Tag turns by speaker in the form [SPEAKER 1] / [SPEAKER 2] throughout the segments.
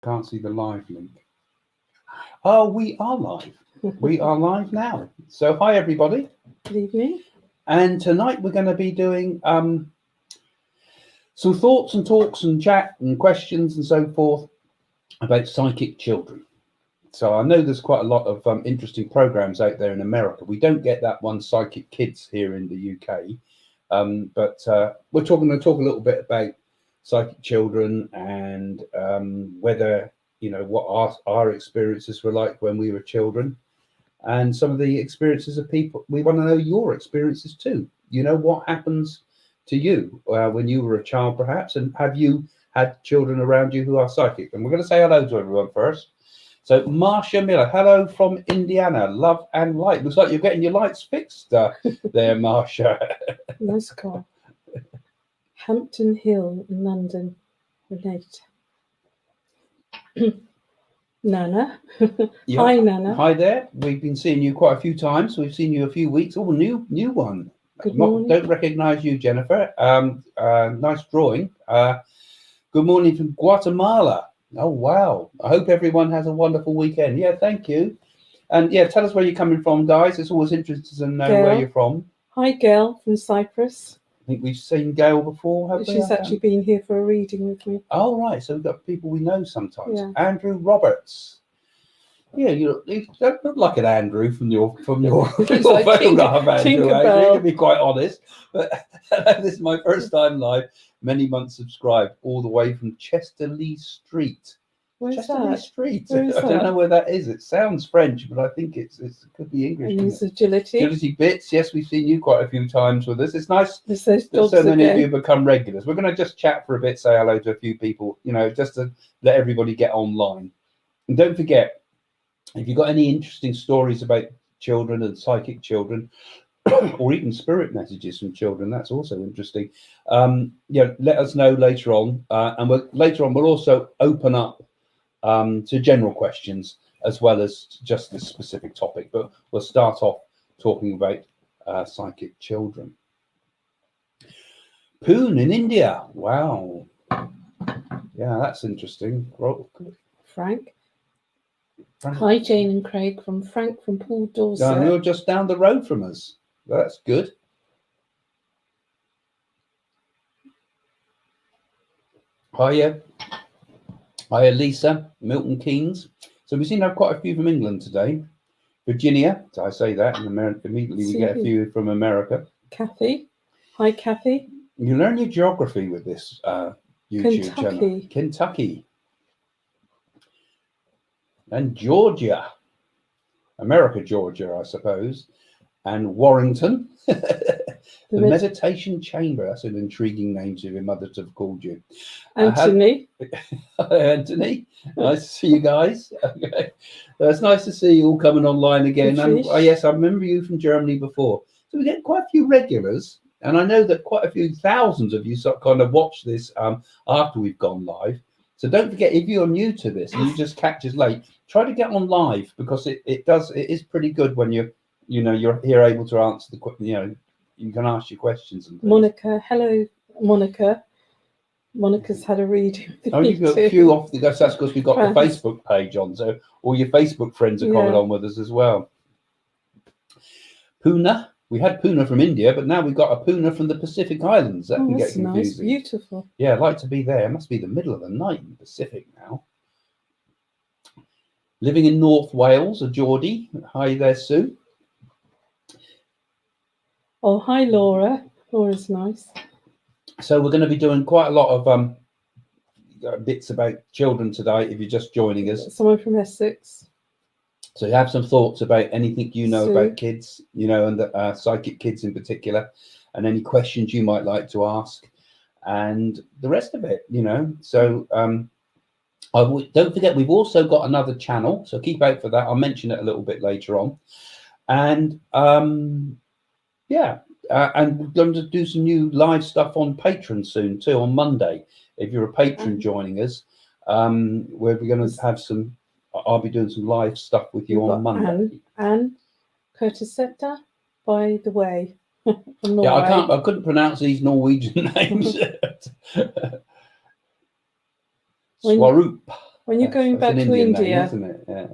[SPEAKER 1] Can't see the live link. Oh, we are live. We are live now. So hi, everybody.
[SPEAKER 2] Good evening.
[SPEAKER 1] And tonight we're going to be doing some thoughts and talks and chat and questions and so forth about psychic children. So I know there's quite a lot of interesting programs out there in America. We don't get that one, Psychic Kids, here in the UK. But we're going to talk a little bit about psychic children and whether, you know, what our experiences were like when we were children, and some of the experiences of people. We want to know your experiences too. You know, what happens to you when you were a child, perhaps, and have you had children around you who are psychic? And we're going to say hello to everyone first. So Marcia Miller, hello from Indiana, love and light. Looks like you're getting your lights fixed there, Marcia.
[SPEAKER 2] Nice car. Hampton Hill in London. Relate. Nana.
[SPEAKER 1] Yeah.
[SPEAKER 2] Hi, Nana.
[SPEAKER 1] Hi there. We've been seeing you quite a few times. We've seen you a few weeks. Oh, new one.
[SPEAKER 2] Good morning.
[SPEAKER 1] Don't recognise you, Jennifer. Nice drawing. Good morning from Guatemala. Oh, wow. I hope everyone has a wonderful weekend. Yeah, thank you. And yeah, tell us where you're coming from, guys. It's always interesting to know where you're from.
[SPEAKER 2] Hi, Gail from Cyprus.
[SPEAKER 1] I think we've seen Gail before, haven't we?
[SPEAKER 2] She's actually been here for a reading with me.
[SPEAKER 1] Oh, right. So we've got people we know sometimes.
[SPEAKER 2] Yeah.
[SPEAKER 1] Andrew Roberts. Yeah, you don't look like an Andrew from your
[SPEAKER 2] It's like
[SPEAKER 1] photograph, Andrew.
[SPEAKER 2] Tinkerbell.
[SPEAKER 1] To be quite honest, but this is my first time live. Many months subscribed, all the way from Chesterley Street.
[SPEAKER 2] Where's
[SPEAKER 1] Chesterley
[SPEAKER 2] that?
[SPEAKER 1] Street.
[SPEAKER 2] Where is
[SPEAKER 1] I don't
[SPEAKER 2] that?
[SPEAKER 1] know where that is. It sounds French, but I think it could be English.
[SPEAKER 2] And use agility.
[SPEAKER 1] Agility Bits. Yes, we've seen you quite a few times with us. It's nice
[SPEAKER 2] There's those
[SPEAKER 1] that
[SPEAKER 2] dogs
[SPEAKER 1] so many of
[SPEAKER 2] again.
[SPEAKER 1] you become regulars. We're going to just chat for a bit, say hello to a few people, you know, just to let everybody get online. And don't forget, if you've got any interesting stories about children and psychic children, or even spirit messages from children, that's also interesting. Let us know later on. And later on, we'll also open up to general questions as well as just this specific topic. But we'll start off talking about psychic children. Pune in India. Wow. Yeah, that's interesting.
[SPEAKER 2] Frank. Hi, Jane and Craig from Paul Dorset.
[SPEAKER 1] You're just down the road from us. That's good. Hiya, Lisa, Milton Keynes. So we seem to have quite a few from England today. Virginia, I say that, and immediately we get a few from America.
[SPEAKER 2] Kathy. Hi, Kathy.
[SPEAKER 1] You learn your geography with this YouTube channel. Kentucky. And Georgia. America, Georgia, I suppose. And Warrington. The Meditation Chamber. That's an intriguing name to your mother to have called you.
[SPEAKER 2] Anthony.
[SPEAKER 1] Hi, Anthony. Nice to see you guys. Okay. It's nice to see you all coming online again. And, yes, I remember you from Germany before. So we get quite a few regulars. And I know that quite a few thousands of you sort of kind of watch this after we've gone live. So don't forget, if you're new to this and you just catch us late, try to get on live, because it is pretty good when you're here able to answer you can ask your questions. And
[SPEAKER 2] Monica, hello, Monica. Monica's had a reading.
[SPEAKER 1] Oh, you've got a few off. That's because we've got the Facebook page on, so all your Facebook friends are coming on with us as well. Pune. We had Pune from India, but now we've got a Pune from the Pacific Islands. That can get confusing.
[SPEAKER 2] Nice, beautiful.
[SPEAKER 1] Yeah, I'd like to be there. It must be the middle of the night in the Pacific now. Living in North Wales, a Geordie. Hi there, Sue.
[SPEAKER 2] Oh, hi, Laura. Laura's nice.
[SPEAKER 1] So we're going to be doing quite a lot of bits about children today, if you're just joining us.
[SPEAKER 2] Someone from Essex.
[SPEAKER 1] So you have some thoughts about anything you know about kids, and the psychic kids in particular, and any questions you might like to ask, and the rest of it, So don't forget, we've also got another channel, so keep out for that. I'll mention it a little bit later on. And and we're going to do some new live stuff on Patreon soon too, on Monday. If you're a patron joining us, we're going to have some. I'll be doing some live stuff with you on Monday.
[SPEAKER 2] And Curtis Septa, by the way, from Norway.
[SPEAKER 1] Yeah, I couldn't pronounce these Norwegian names. Swaroop.
[SPEAKER 2] When you're going back
[SPEAKER 1] an
[SPEAKER 2] to
[SPEAKER 1] Indian
[SPEAKER 2] India,
[SPEAKER 1] name, isn't it? Yeah.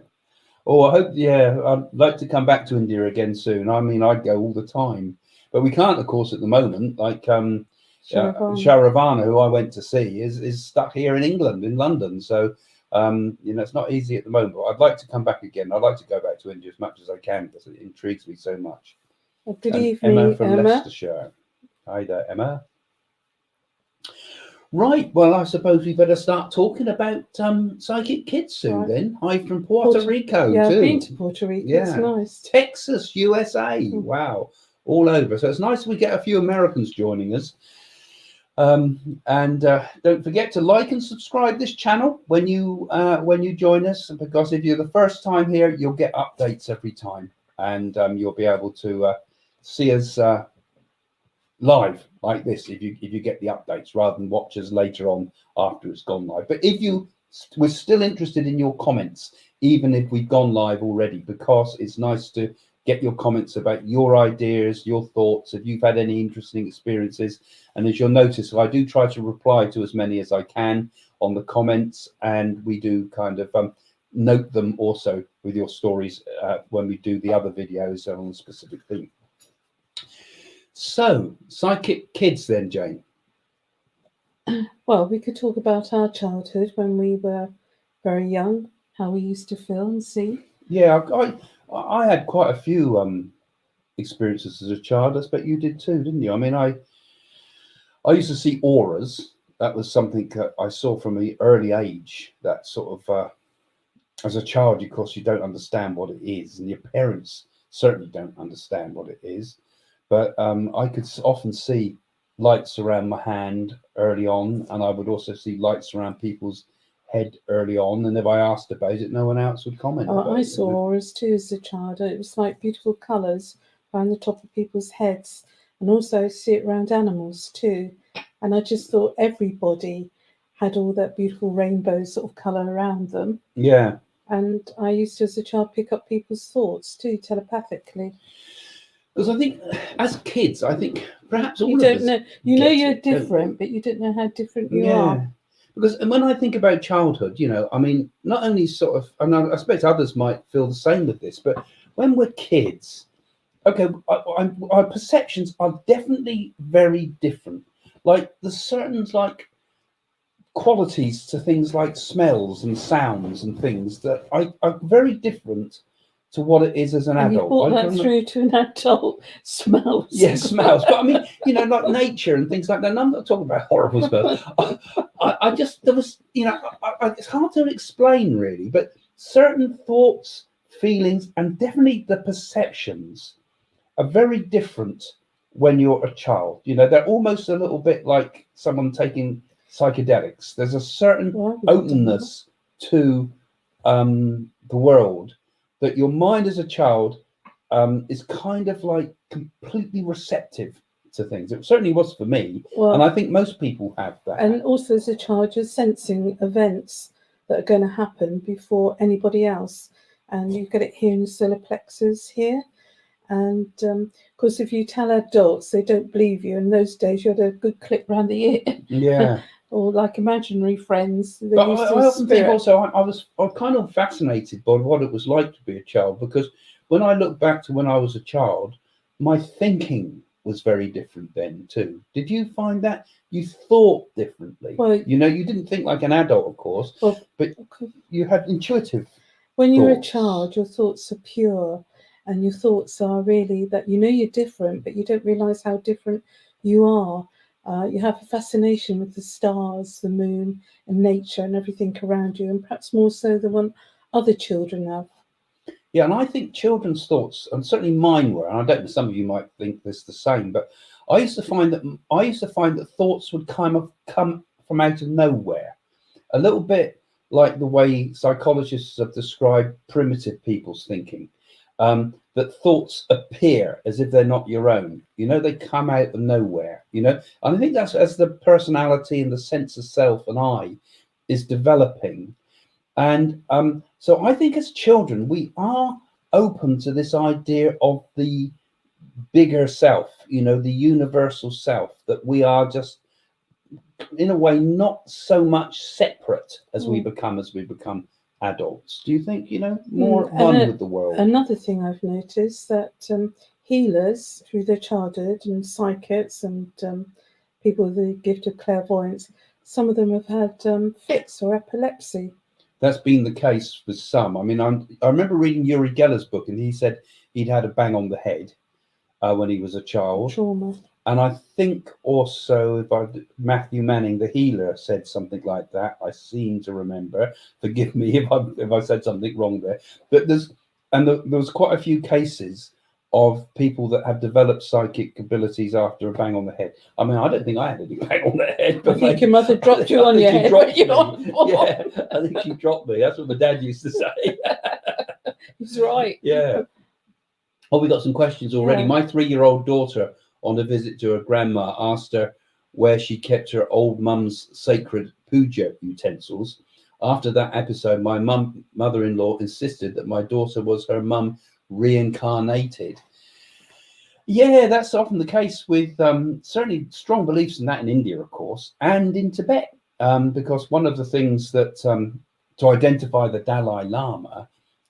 [SPEAKER 1] Oh, I hope. Yeah, I'd like to come back to India again soon. I mean, I'd go all the time, but we can't, of course, at the moment. Like Sharavana, who I went to see, is stuck here in England, in London. So you know, it's not easy at the moment. But I'd like to come back again. I'd like to go back to India as much as I can because it intrigues me so much.
[SPEAKER 2] good
[SPEAKER 1] And
[SPEAKER 2] evening,
[SPEAKER 1] Emma from
[SPEAKER 2] Emma.
[SPEAKER 1] Leicestershire. Hi there, Emma. Right, well, I suppose we better start talking about psychic kids soon.
[SPEAKER 2] Right.
[SPEAKER 1] Then. Hi from Puerto Rico
[SPEAKER 2] Yeah,
[SPEAKER 1] too.
[SPEAKER 2] I've been to Puerto Rico.
[SPEAKER 1] Yeah.
[SPEAKER 2] It's nice.
[SPEAKER 1] Texas, USA. Wow, all over. So it's nice we get a few Americans joining us. And don't forget to like and subscribe this channel when you join us, because if you're the first time here, you'll get updates every time, and you'll be able to see us live like this if you get the updates, rather than watch us later on after it's gone live. But if you we're still interested in your comments, even if we've gone live already, because it's nice to get your comments about your ideas, your thoughts, if you've had any interesting experiences. And as you'll notice, I do try to reply to as many as I can on the comments, and we do kind of note them also with your stories when we do the other videos on a specific theme. So, psychic kids then, Jane.
[SPEAKER 2] Well, we could talk about our childhood when we were very young, how we used to feel and see.
[SPEAKER 1] Yeah, I had quite a few experiences as a child. I bet you did too, didn't you? I mean, I used to see auras. That was something I saw from an early age. That sort of, as a child, of course, you don't understand what it is, and your parents certainly don't understand what it is. But I could often see lights around my hand early on, and I would also see lights around people's head early on. And if I asked about it, no one else would comment.
[SPEAKER 2] I saw auras too as a child. It was like beautiful colours around the top of people's heads, and also see it around animals too. And I just thought everybody had all that beautiful rainbow sort of colour around them.
[SPEAKER 1] Yeah.
[SPEAKER 2] And I used to, as a child, pick up people's thoughts too, telepathically.
[SPEAKER 1] Because I think, as kids, I think perhaps all
[SPEAKER 2] you
[SPEAKER 1] of
[SPEAKER 2] don't
[SPEAKER 1] us
[SPEAKER 2] know. You know you're
[SPEAKER 1] it,
[SPEAKER 2] different, but you don't know how different you
[SPEAKER 1] yeah.
[SPEAKER 2] are.
[SPEAKER 1] Because when I think about childhood, you know, I mean, not only sort of, and I expect others might feel the same with this, but when we're kids, okay, our perceptions are definitely very different. Like there's certain like qualities to things like smells and sounds and things that are very different to what it is as an adult.
[SPEAKER 2] You brought that through to an adult. Smells.
[SPEAKER 1] Yeah, smells. But I mean, you know, like nature and things like that. And I'm not talking about horrible smells. I just, there was, you know, it's hard to explain really, but certain thoughts, feelings, and definitely the perceptions are very different when you're a child. You know, they're almost a little bit like someone taking psychedelics. There's a certain openness to the world that your mind as a child is kind of like completely receptive to things. It certainly was for me, and I think most people have that.
[SPEAKER 2] And also as a child, you're sensing events that are going to happen before anybody else, and you get it here in the solar plexus here. And of course, if you tell adults, they don't believe you. In those days, you had a good clip around the ear.
[SPEAKER 1] Yeah.
[SPEAKER 2] Or like imaginary friends.
[SPEAKER 1] But I often think also I was kind of fascinated by what it was like to be a child, because when I look back to when I was a child, my thinking was very different then too. Did you find that you thought differently? Well, you know, you didn't think like an adult, of course, but you had intuitive.
[SPEAKER 2] When you're a child, your thoughts are pure, and your thoughts are really that you know you're different, but you don't realise how different you are. You have a fascination with the stars, the moon, and nature, and everything around you, and perhaps more so than what other children have.
[SPEAKER 1] Yeah, and I think children's thoughts, and certainly mine were, and I don't know, some of you might think this the same, but I used to find that thoughts would come from out of nowhere, a little bit like the way psychologists have described primitive people's thinking. That thoughts appear as if they're not your own. You know, they come out of nowhere, you know. And I think that's as the personality and the sense of self and I is developing. And so I think as children, we are open to this idea of the bigger self, you know, the universal self, that we are just in a way, not so much separate as we become adults. Do you think, more at one with the world?
[SPEAKER 2] Another thing I've noticed that healers through their childhood and psychics and people with the gift of clairvoyance, some of them have had fits or epilepsy.
[SPEAKER 1] That's been the case with some. I mean, I remember reading Uri Geller's book, and he said he'd had a bang on the head when he was a child.
[SPEAKER 2] Trauma.
[SPEAKER 1] And I think also, Matthew Manning, the healer, said something like that. I seem to remember. Forgive me if I said something wrong there. But there was quite a few cases of people that have developed psychic abilities after a bang on the head. I mean, I don't think I had any bang on the head. But
[SPEAKER 2] I think your mother dropped you on your head.
[SPEAKER 1] Yeah, I think she dropped me. That's what my dad used to say.
[SPEAKER 2] He's right.
[SPEAKER 1] Yeah. Oh, we got some questions already.
[SPEAKER 2] Yeah.
[SPEAKER 1] My 3-year-old daughter, on a visit to her grandma, asked her where she kept her old mum's sacred puja utensils. After that episode, my mother-in-law insisted that my daughter was her mum reincarnated. Yeah, that's often the case with certainly strong beliefs in that in India, of course, and in Tibet, because one of the things that to identify the Dalai Lama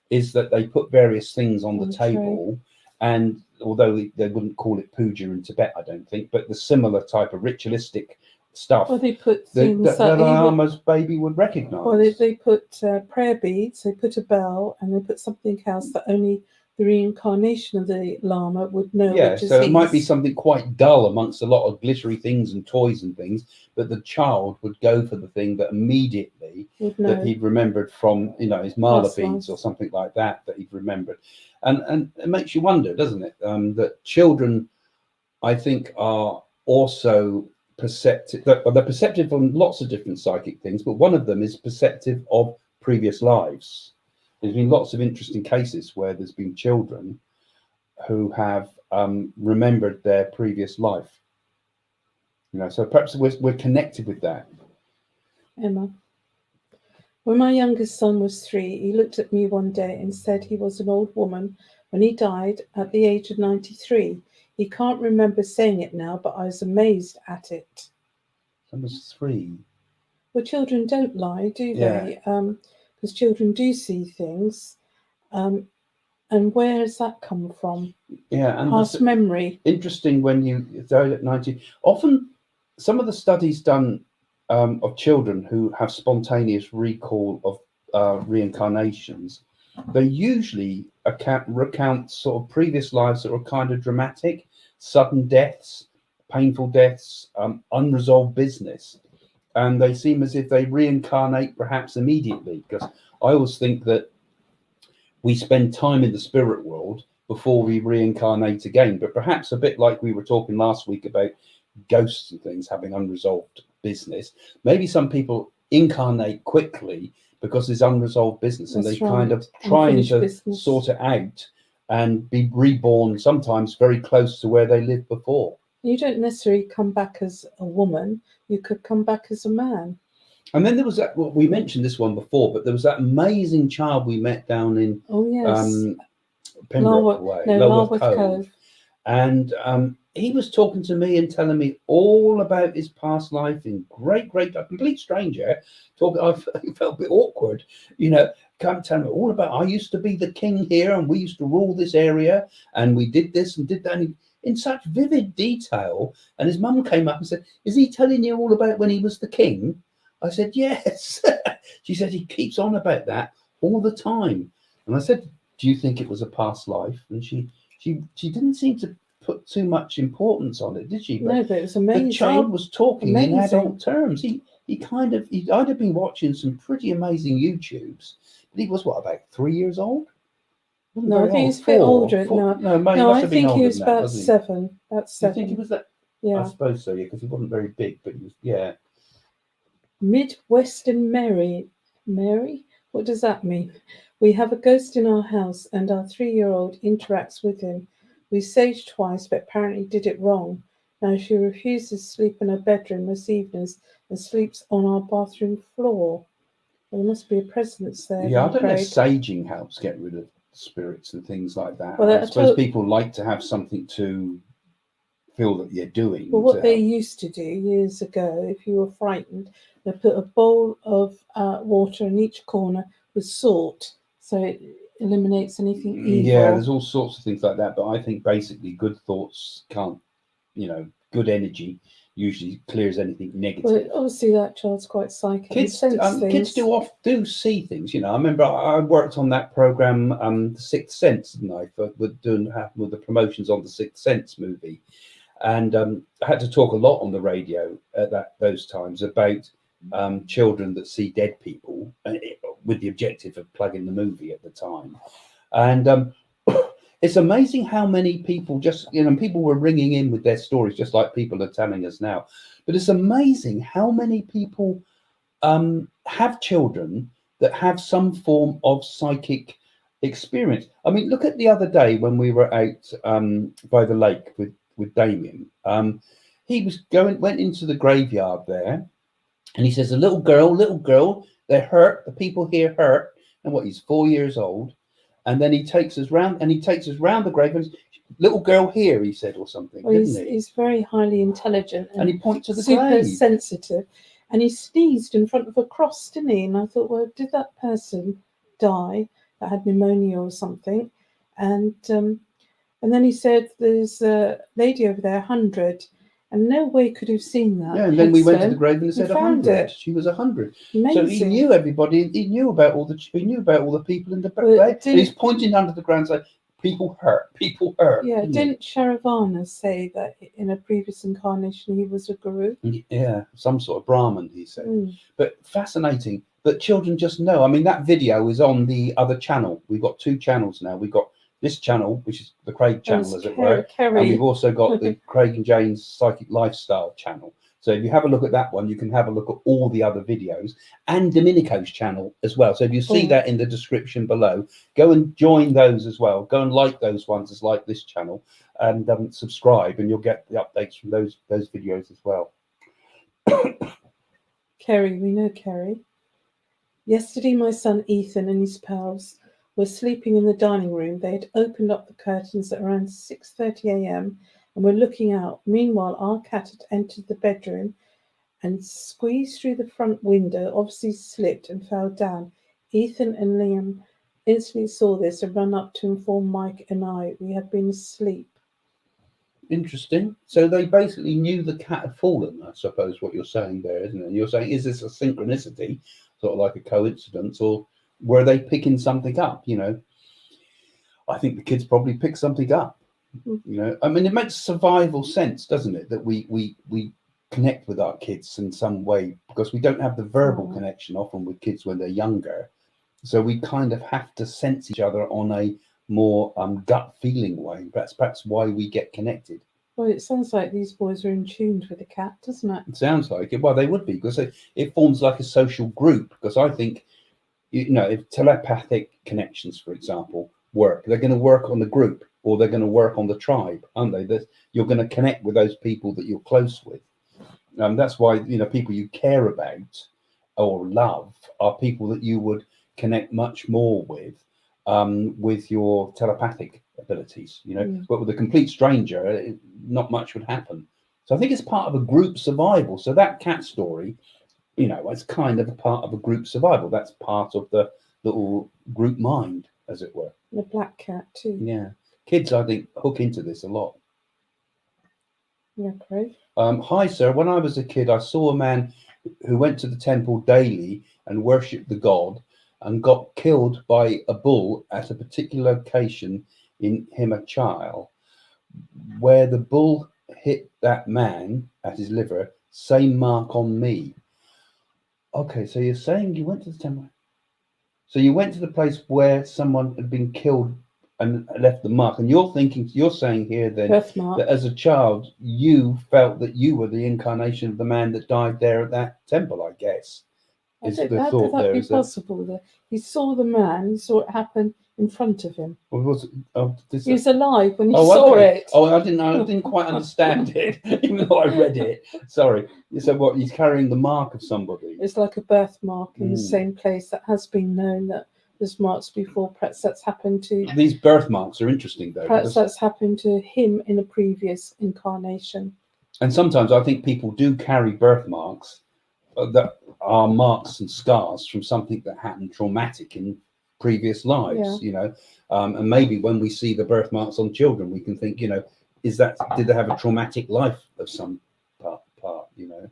[SPEAKER 1] is that they put various things on the table. And although they wouldn't call it puja in Tibet, I don't think, but the similar type of ritualistic stuff,
[SPEAKER 2] well, they put things
[SPEAKER 1] that the Lama's baby would recognise.
[SPEAKER 2] Well, they put prayer beads, they put a bell, and they put something else that only the reincarnation of the Lama would know.
[SPEAKER 1] Yeah, so it might be something quite dull amongst a lot of glittery things and toys and things, but the child would go for the thing that immediately that he'd remembered from, his mala beads or something like that he'd remembered. And it makes you wonder, doesn't it, that children, I think, are also perceptive. They're perceptive on lots of different psychic things, but one of them is perceptive of previous lives. There's been lots of interesting cases where there's been children who have remembered their previous life. So perhaps we're connected with that.
[SPEAKER 2] Emma. When my youngest son was 3, he looked at me one day and said he was an old woman when he died at the age of 93. He can't remember saying it now, but I was amazed at it.
[SPEAKER 1] That was 3.
[SPEAKER 2] Well, children don't lie, do they?
[SPEAKER 1] Yeah.
[SPEAKER 2] Because children do see things. And where has that come from?
[SPEAKER 1] Yeah, and
[SPEAKER 2] past memory.
[SPEAKER 1] Interesting when you died at 90. Often, some of the studies done of children who have spontaneous recall of reincarnations, they usually recount sort of previous lives that were kind of dramatic, sudden deaths, painful deaths, unresolved business. And they seem as if they reincarnate perhaps immediately, because I always think that we spend time in the spirit world before we reincarnate again. But perhaps a bit like we were talking last week about ghosts and things having unresolved business, maybe some people incarnate quickly because there's unresolved business. That's and they kind of trying to sort it out and be reborn sometimes very close to where they lived before.
[SPEAKER 2] You don't necessarily come back as a woman. You could come back as a man.
[SPEAKER 1] And then there was that, well, we mentioned this one before, but there was that amazing child we met down in Pembroke way, Lulworth Cove. And he was talking to me and telling me all about his past life in a complete stranger. I felt a bit awkward, come tell me all about, I used to be the king here and we used to rule this area and we did this and did that. And in such vivid detail. And his mum came up and said, is he telling you all about when he was the king? I said, yes. She said, he keeps on about that all the time. And I said, do you think it was a past life? And she didn't seem to put too much importance on it, did she?
[SPEAKER 2] No, but it was amazing.
[SPEAKER 1] The child was talking in adult terms. I'd have been watching some pretty amazing YouTubes. But he was, about 3 years old?
[SPEAKER 2] No, I think he's a bit older. I think he was about 7. About 7.
[SPEAKER 1] You think he was that?
[SPEAKER 2] Yeah.
[SPEAKER 1] I suppose so, yeah, because he wasn't very big, but he was, yeah.
[SPEAKER 2] Midwestern Mary? What does that mean? We have a ghost in our house and our 3-year-old interacts with him. We saged twice, but apparently did it wrong. Now she refuses to sleep in her bedroom most evenings and sleeps on our bathroom floor. Well, there must be a presence there.
[SPEAKER 1] Yeah, I don't know if saging helps get rid of spirits and things like that.
[SPEAKER 2] Well,
[SPEAKER 1] I suppose people like to have something to feel that you're doing.
[SPEAKER 2] Well, what
[SPEAKER 1] to
[SPEAKER 2] they
[SPEAKER 1] help.
[SPEAKER 2] used to do years ago, if you were frightened, they put a bowl of water in each corner with salt, so it eliminates anything evil.
[SPEAKER 1] Yeah, there's all sorts of things like that, but I think basically good thoughts can't, good energy usually clears anything negative.
[SPEAKER 2] Well, obviously that child's quite psychic.
[SPEAKER 1] Kids,
[SPEAKER 2] sense
[SPEAKER 1] kids
[SPEAKER 2] things.
[SPEAKER 1] do see things. I remember I worked on that program, The Sixth Sense, didn't I? With the promotions on the Sixth Sense movie, and I had to talk a lot on the radio at those times about children that see dead people, with the objective of plugging the movie at the time, and it's amazing how many people people were ringing in with their stories, just like people are telling us now. But it's amazing how many people have children that have some form of psychic experience. I mean, look at the other day when we were out by the lake with Damien. He went into the graveyard there, and he says, "A little girl, they're hurt. The people here hurt." And he's 4 years old. And then he takes us round the grave, and "Little girl here," he said, or something,
[SPEAKER 2] Well,
[SPEAKER 1] didn't he?
[SPEAKER 2] He's very highly intelligent
[SPEAKER 1] And he points to the
[SPEAKER 2] super
[SPEAKER 1] grave.
[SPEAKER 2] sensitive. And he sneezed in front of a cross, didn't he? And I thought, well, did that person die that had pneumonia or something? And then he said, "There's a lady over there, 100." And no way could have seen that.
[SPEAKER 1] Yeah, and then we went to the
[SPEAKER 2] headstone.
[SPEAKER 1] grave and it said
[SPEAKER 2] found
[SPEAKER 1] 100.
[SPEAKER 2] it.
[SPEAKER 1] She was 100.
[SPEAKER 2] Amazing.
[SPEAKER 1] So he knew everybody. He knew about all the people in the
[SPEAKER 2] Well,
[SPEAKER 1] grave. And he's pointing under the ground saying, "People hurt. People hurt."
[SPEAKER 2] Yeah, didn't Sharavana say that in a previous incarnation he was a guru?
[SPEAKER 1] Yeah, some sort of Brahmin, he said. But fascinating that children just know. I mean, that video is on the other channel. We've got 2 channels now. We've got this channel, which is the Craig channel, as it were. And we've also got the Craig and Jane's Psychic Lifestyle channel. So if you have a look at that one, you can have a look at all the other videos, and Domenico's channel as well. So if you see that in the description below, go and join those as well. Go and like those ones as like this channel, and subscribe, and you'll get the updates from those videos as well.
[SPEAKER 2] Kerry, we know Kerry. Yesterday, my son Ethan and his pals were sleeping in the dining room. They had opened up the curtains at around 6:30 a.m. and were looking out. Meanwhile, our cat had entered the bedroom and squeezed through the front window, obviously slipped and fell down. Ethan and Liam instantly saw this and ran up to inform Mike and I. We had been asleep.
[SPEAKER 1] Interesting. So they basically knew the cat had fallen, I suppose, what you're saying there, isn't it? And you're saying, is this a synchronicity, sort of like a coincidence, or were they picking something up? I think the kids probably picked something up. I mean, it makes survival sense, doesn't it, that we connect with our kids in some way, because we don't have the verbal connection often with kids when they're younger. So we kind of have to sense each other on a more gut feeling way. That's perhaps why we get connected.
[SPEAKER 2] Well, it sounds like these boys are in tune with the cat, doesn't it?
[SPEAKER 1] It sounds like it. Well, they would be, because it forms like a social group. Because I think, if telepathic connections, for example, work, they're going to work on the group, or they're going to work on the tribe, aren't they? You're going to connect with those people that you're close with. That's why, people you care about or love are people that you would connect much more with your telepathic abilities, but with a complete stranger, not much would happen. So I think it's part of a group survival. So that cat story, it's kind of a part of a group survival. That's part of the little group mind, as it were.
[SPEAKER 2] The black cat too.
[SPEAKER 1] Yeah. Kids, I think, hook into this a lot.
[SPEAKER 2] Yeah, Craig.
[SPEAKER 1] Hi, sir. When I was a kid, I saw a man who went to the temple daily and worshipped the god, and got killed by a bull at a particular location in Himachal, where the bull hit that man at his liver. Same mark on me. Okay, so you're saying you went to the temple. So you went to the place where someone had been killed and left the mark, and you're saying here then that as a child you felt that you were the incarnation of the man that died there at that temple, I guess. Is the thought there?
[SPEAKER 2] Is that possible? That he saw the man, he saw it happen in front of him.
[SPEAKER 1] Well, was it,
[SPEAKER 2] he was alive when he saw it.
[SPEAKER 1] Oh, I didn't quite understand it, even though I read it. Sorry. So what? He's carrying the mark of somebody.
[SPEAKER 2] It's like a birthmark in the same place that has been known that there's marks before. Perhaps that's happened to
[SPEAKER 1] These birthmarks are interesting, though.
[SPEAKER 2] perhaps that's happened to him in a previous incarnation.
[SPEAKER 1] And sometimes I think people do carry birthmarks that are marks and scars from something that happened traumatic in previous lives,
[SPEAKER 2] Yeah.
[SPEAKER 1] you know. And maybe when we see the birthmarks on children, we can think, you know, did they have a traumatic life of some part, you know?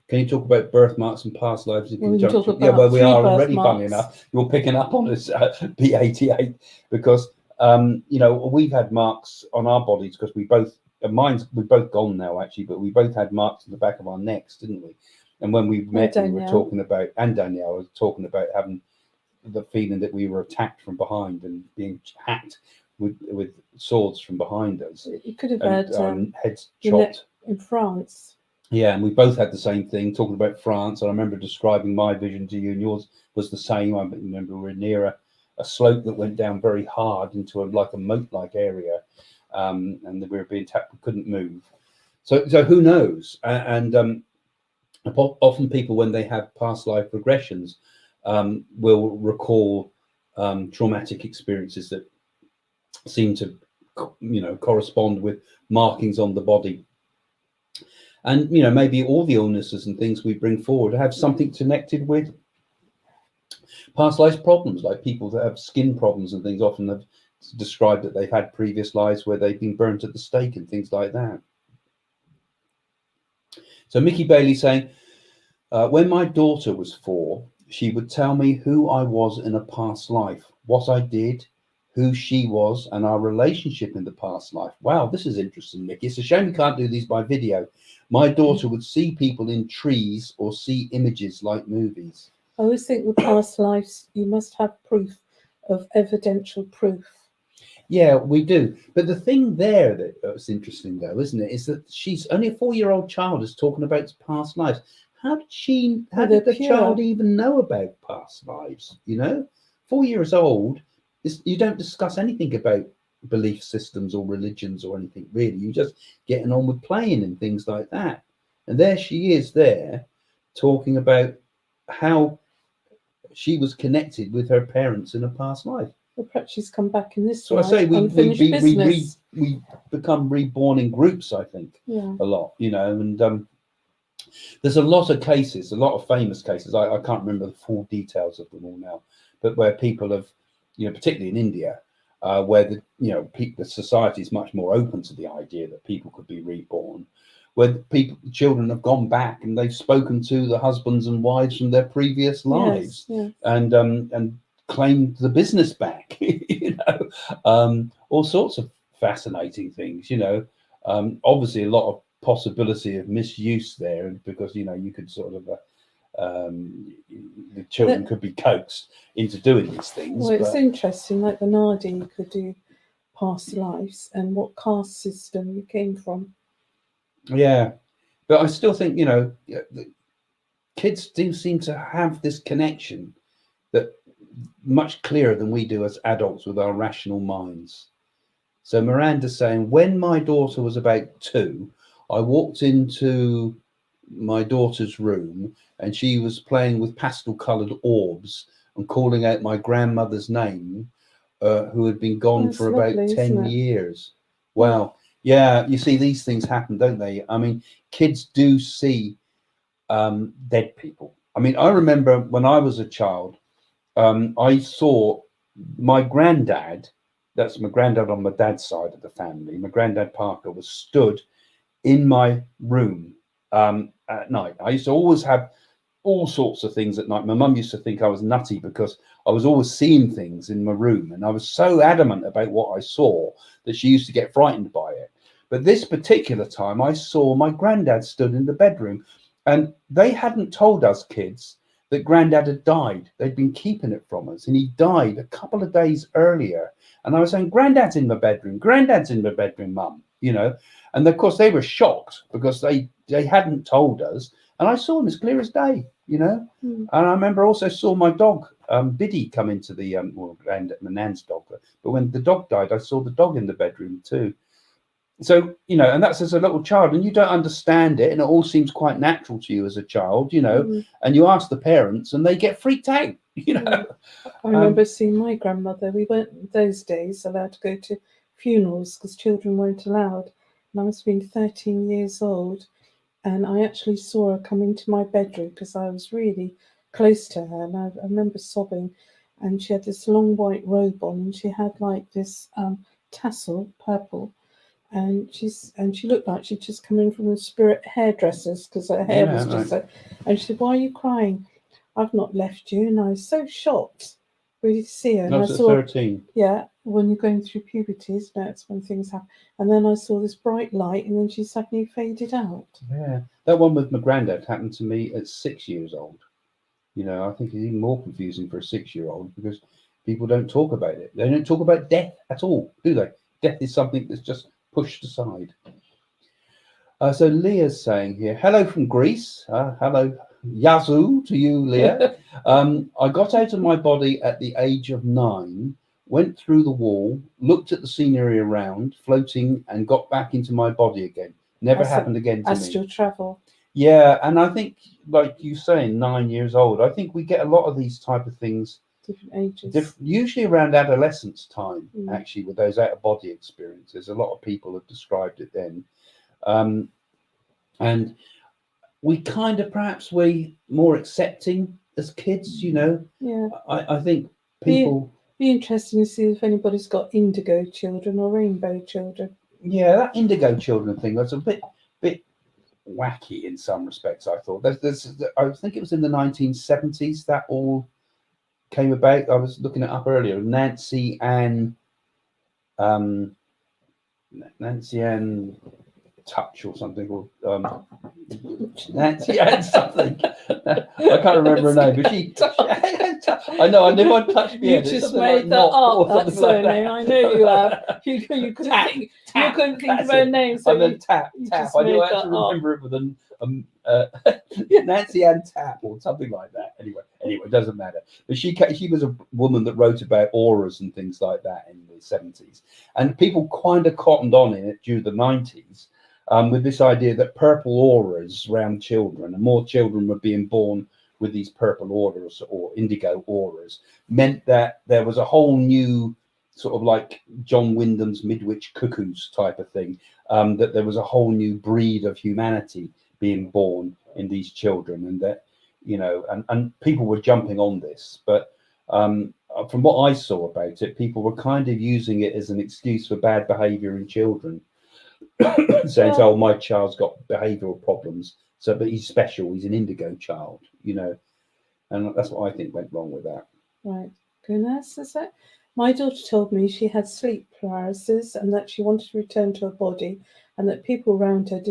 [SPEAKER 1] Can you talk about birthmarks and past lives in conjunction? Yeah, well, we are already, funny enough. You're picking up on this P88 because, you know, we've had marks on our bodies because we've both gone now, actually, but we both had marks on the back of our necks, didn't we? And when we met, we were talking about, and Danielle was talking about having the feeling that we were attacked from behind and being hacked with swords from behind us.
[SPEAKER 2] You could have had
[SPEAKER 1] heads chopped
[SPEAKER 2] in France.
[SPEAKER 1] Yeah, and we both had the same thing, talking about France. I remember describing my vision to you, and yours was the same. I remember we were near a slope that went down very hard into like a moat-like area, and we were being tapped, we couldn't move. So who knows? And often people, when they have past life regressions, will recall traumatic experiences that seem to, you know, correspond with markings on the body. And, you know, maybe all the illnesses and things we bring forward have something connected with past life problems, like people that have skin problems and things often have described that they've had previous lives where they've been burnt at the stake and things like that. So Mickey Bailey saying, when my daughter was 4, she would tell me who I was in a past life, what I did, who she was, and our relationship in the past life. Wow, this is interesting, Mickey. It's a shame we can't do these by video. My daughter would see people in trees or see images like movies.
[SPEAKER 2] I always think with past lives, you must have proof of evidential proof.
[SPEAKER 1] Yeah, we do. But the thing there that's interesting, though, isn't it, is that she's only a 4-year-old child is talking about past lives. How did the child even know about past lives? You know, 4 years old, you don't discuss anything about belief systems or religions or anything, really. You're just getting on with playing and things like that. And there she is there talking about how she was connected with her parents in a past life.
[SPEAKER 2] Well, perhaps she's come back in this
[SPEAKER 1] so
[SPEAKER 2] life.
[SPEAKER 1] I say we become reborn in groups, I think, a lot, you know. And there's a lot of cases, a lot of famous cases. I can't remember the full details of them all now, but where people have, you know, particularly in India, where the society is much more open to the idea that people could be reborn, where children have gone back and they've spoken to the husbands and wives from their previous lives, and claimed the business back, you know, all sorts of fascinating things, you know. Obviously a lot of possibility of misuse there, because, you know, you could sort of the children could be coaxed into doing these things.
[SPEAKER 2] Well, it's interesting, like the Nadi could do past lives and what caste system you came from.
[SPEAKER 1] Yeah, but I still think, you know, the kids do seem to have this connection that much clearer than we do as adults with our rational minds. So Miranda's saying, when my daughter was about 2, I walked into my daughter's room and she was playing with pastel-coloured orbs and calling out my grandmother's name, who had been gone for about 10 years. Wow. Yeah, you see, these things happen, don't they? I mean, kids do see dead people. I mean, I remember when I was a child, I saw my granddad, that's my granddad on my dad's side of the family, my granddad Parker, was stood in my room at night. I used to always have all sorts of things at night. My mum used to think I was nutty because I was always seeing things in my room, and I was so adamant about what I saw that she used to get frightened by it. But this particular time I saw my granddad stood in the bedroom, and they hadn't told us kids that granddad had died. They'd been keeping it from us, and he died a couple of days earlier. And I was saying, granddad's in my bedroom, mum, you know. And of course they were shocked because they hadn't told us. And I saw him as clear as day, you know. And I remember also saw my dog, Biddy, come into the, my nan's dog. But when the dog died, I saw the dog in the bedroom too. So, and that's as a little child, and you don't understand it, and it all seems quite natural to you as a child, and you ask the parents and they get freaked out.
[SPEAKER 2] I remember seeing my grandmother. We weren't those days allowed to go to funerals because children weren't allowed. And I must have been 13 years old. And I actually saw her come into my bedroom because I was really close to her. And I remember sobbing. And she had this long white robe on, and she had like this tassel, purple. And she looked like she'd just come in from the spirit hairdressers because her hair was just so. And she said, "Why are you crying?" "I've not left you." And I was so shocked really to see her. And
[SPEAKER 1] I was at 13.
[SPEAKER 2] Yeah, when you're going through puberty, that's when things happen. And then I saw this bright light, and then she suddenly faded out.
[SPEAKER 1] Yeah, that one with my granddad happened to me at 6 years old. I think it's even more confusing for a 6-year-old because people don't talk about it. They don't talk about death at all, do they? Death is something that's just pushed aside. So Leah's saying here, hello from Greece. Hello, Yazoo to you, Leah. I got out of my body at the age of 9, went through the wall, looked at the scenery around, floating, and got back into my body again. Never happened again to me.
[SPEAKER 2] Astral travel.
[SPEAKER 1] Yeah, and I think, like you saying, 9 years old, I think we get a lot of these type of things.
[SPEAKER 2] Different ages.
[SPEAKER 1] Usually around adolescence time, actually, with those out-of-body experiences. A lot of people have described it then. And we kind of perhaps we're more accepting as kids, Yeah. I think people...
[SPEAKER 2] Be interesting to see if anybody's got indigo children or rainbow children.
[SPEAKER 1] Yeah, that indigo children thing was a bit wacky in some respects, I thought. I think it was in the 1970s that all came about. I was looking it up earlier. Nancy Ann Touch or something, or Nancy Ann something. I can't remember her name, but she I know, I knew I'd touch me.
[SPEAKER 2] You just made that up, that surname. I know you have. You couldn't think of her name, so
[SPEAKER 1] then Tap. I knew I had to remember it with Nancy Ann Tap or something like that. Anyway, it doesn't matter. But she was a woman that wrote about auras and things like that in the 70s, and people kind of cottoned on in it during the 90s. With this idea that purple auras around children, and more children were being born with these purple auras or indigo auras, meant that there was a whole new sort of like John Wyndham's Midwich Cuckoos type of thing, that there was a whole new breed of humanity being born in these children, and that, and people were jumping on this. But from what I saw about it, people were kind of using it as an excuse for bad behavior in children. Saying, "Oh, my child's got behavioural problems, but he's special. He's an indigo child," and that's what I think went wrong with that.
[SPEAKER 2] Right, goodness, is it? My daughter told me she had sleep paralysis and that she wanted to return to her body, and that people around her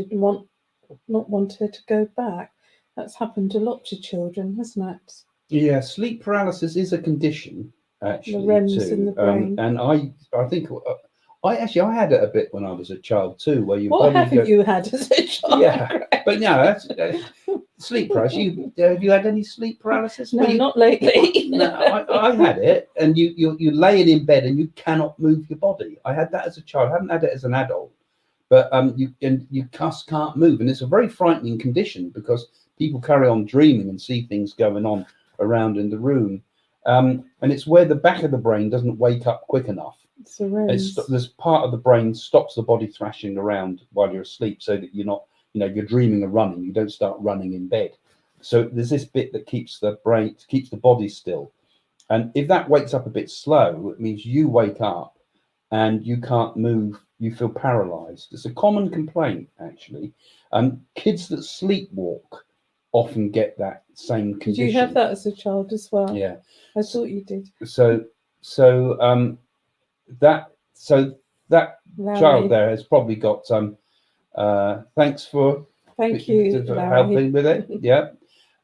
[SPEAKER 2] not want her to go back. That's happened a lot to children, hasn't it?
[SPEAKER 1] Yeah, sleep paralysis is a condition actually.
[SPEAKER 2] The REMs in the brain,
[SPEAKER 1] and I think. I had it a bit when I was a child too, where you.
[SPEAKER 2] What haven't you had as a child?
[SPEAKER 1] Yeah, but no, that's sleep paralysis. Have you had any sleep paralysis?
[SPEAKER 2] No, not lately.
[SPEAKER 1] No, I had it, and you're laying in bed and you cannot move your body. I had that as a child. I haven't had it as an adult, but you just can't move, and it's a very frightening condition because people carry on dreaming and see things going on around in the room, and it's where the back of the brain doesn't wake up quick enough. There's part of the brain stops the body thrashing around while you're asleep, so that you're not, you're dreaming and running. You don't start running in bed. So there's this bit that keeps the body still. And if that wakes up a bit slow, it means you wake up and you can't move. You feel paralyzed. It's a common complaint, actually. Kids that sleepwalk often get that same condition.
[SPEAKER 2] Did you have that as a child as well?
[SPEAKER 1] Yeah,
[SPEAKER 2] I thought you did.
[SPEAKER 1] So that child there has probably got thanks for helping with it. Yeah,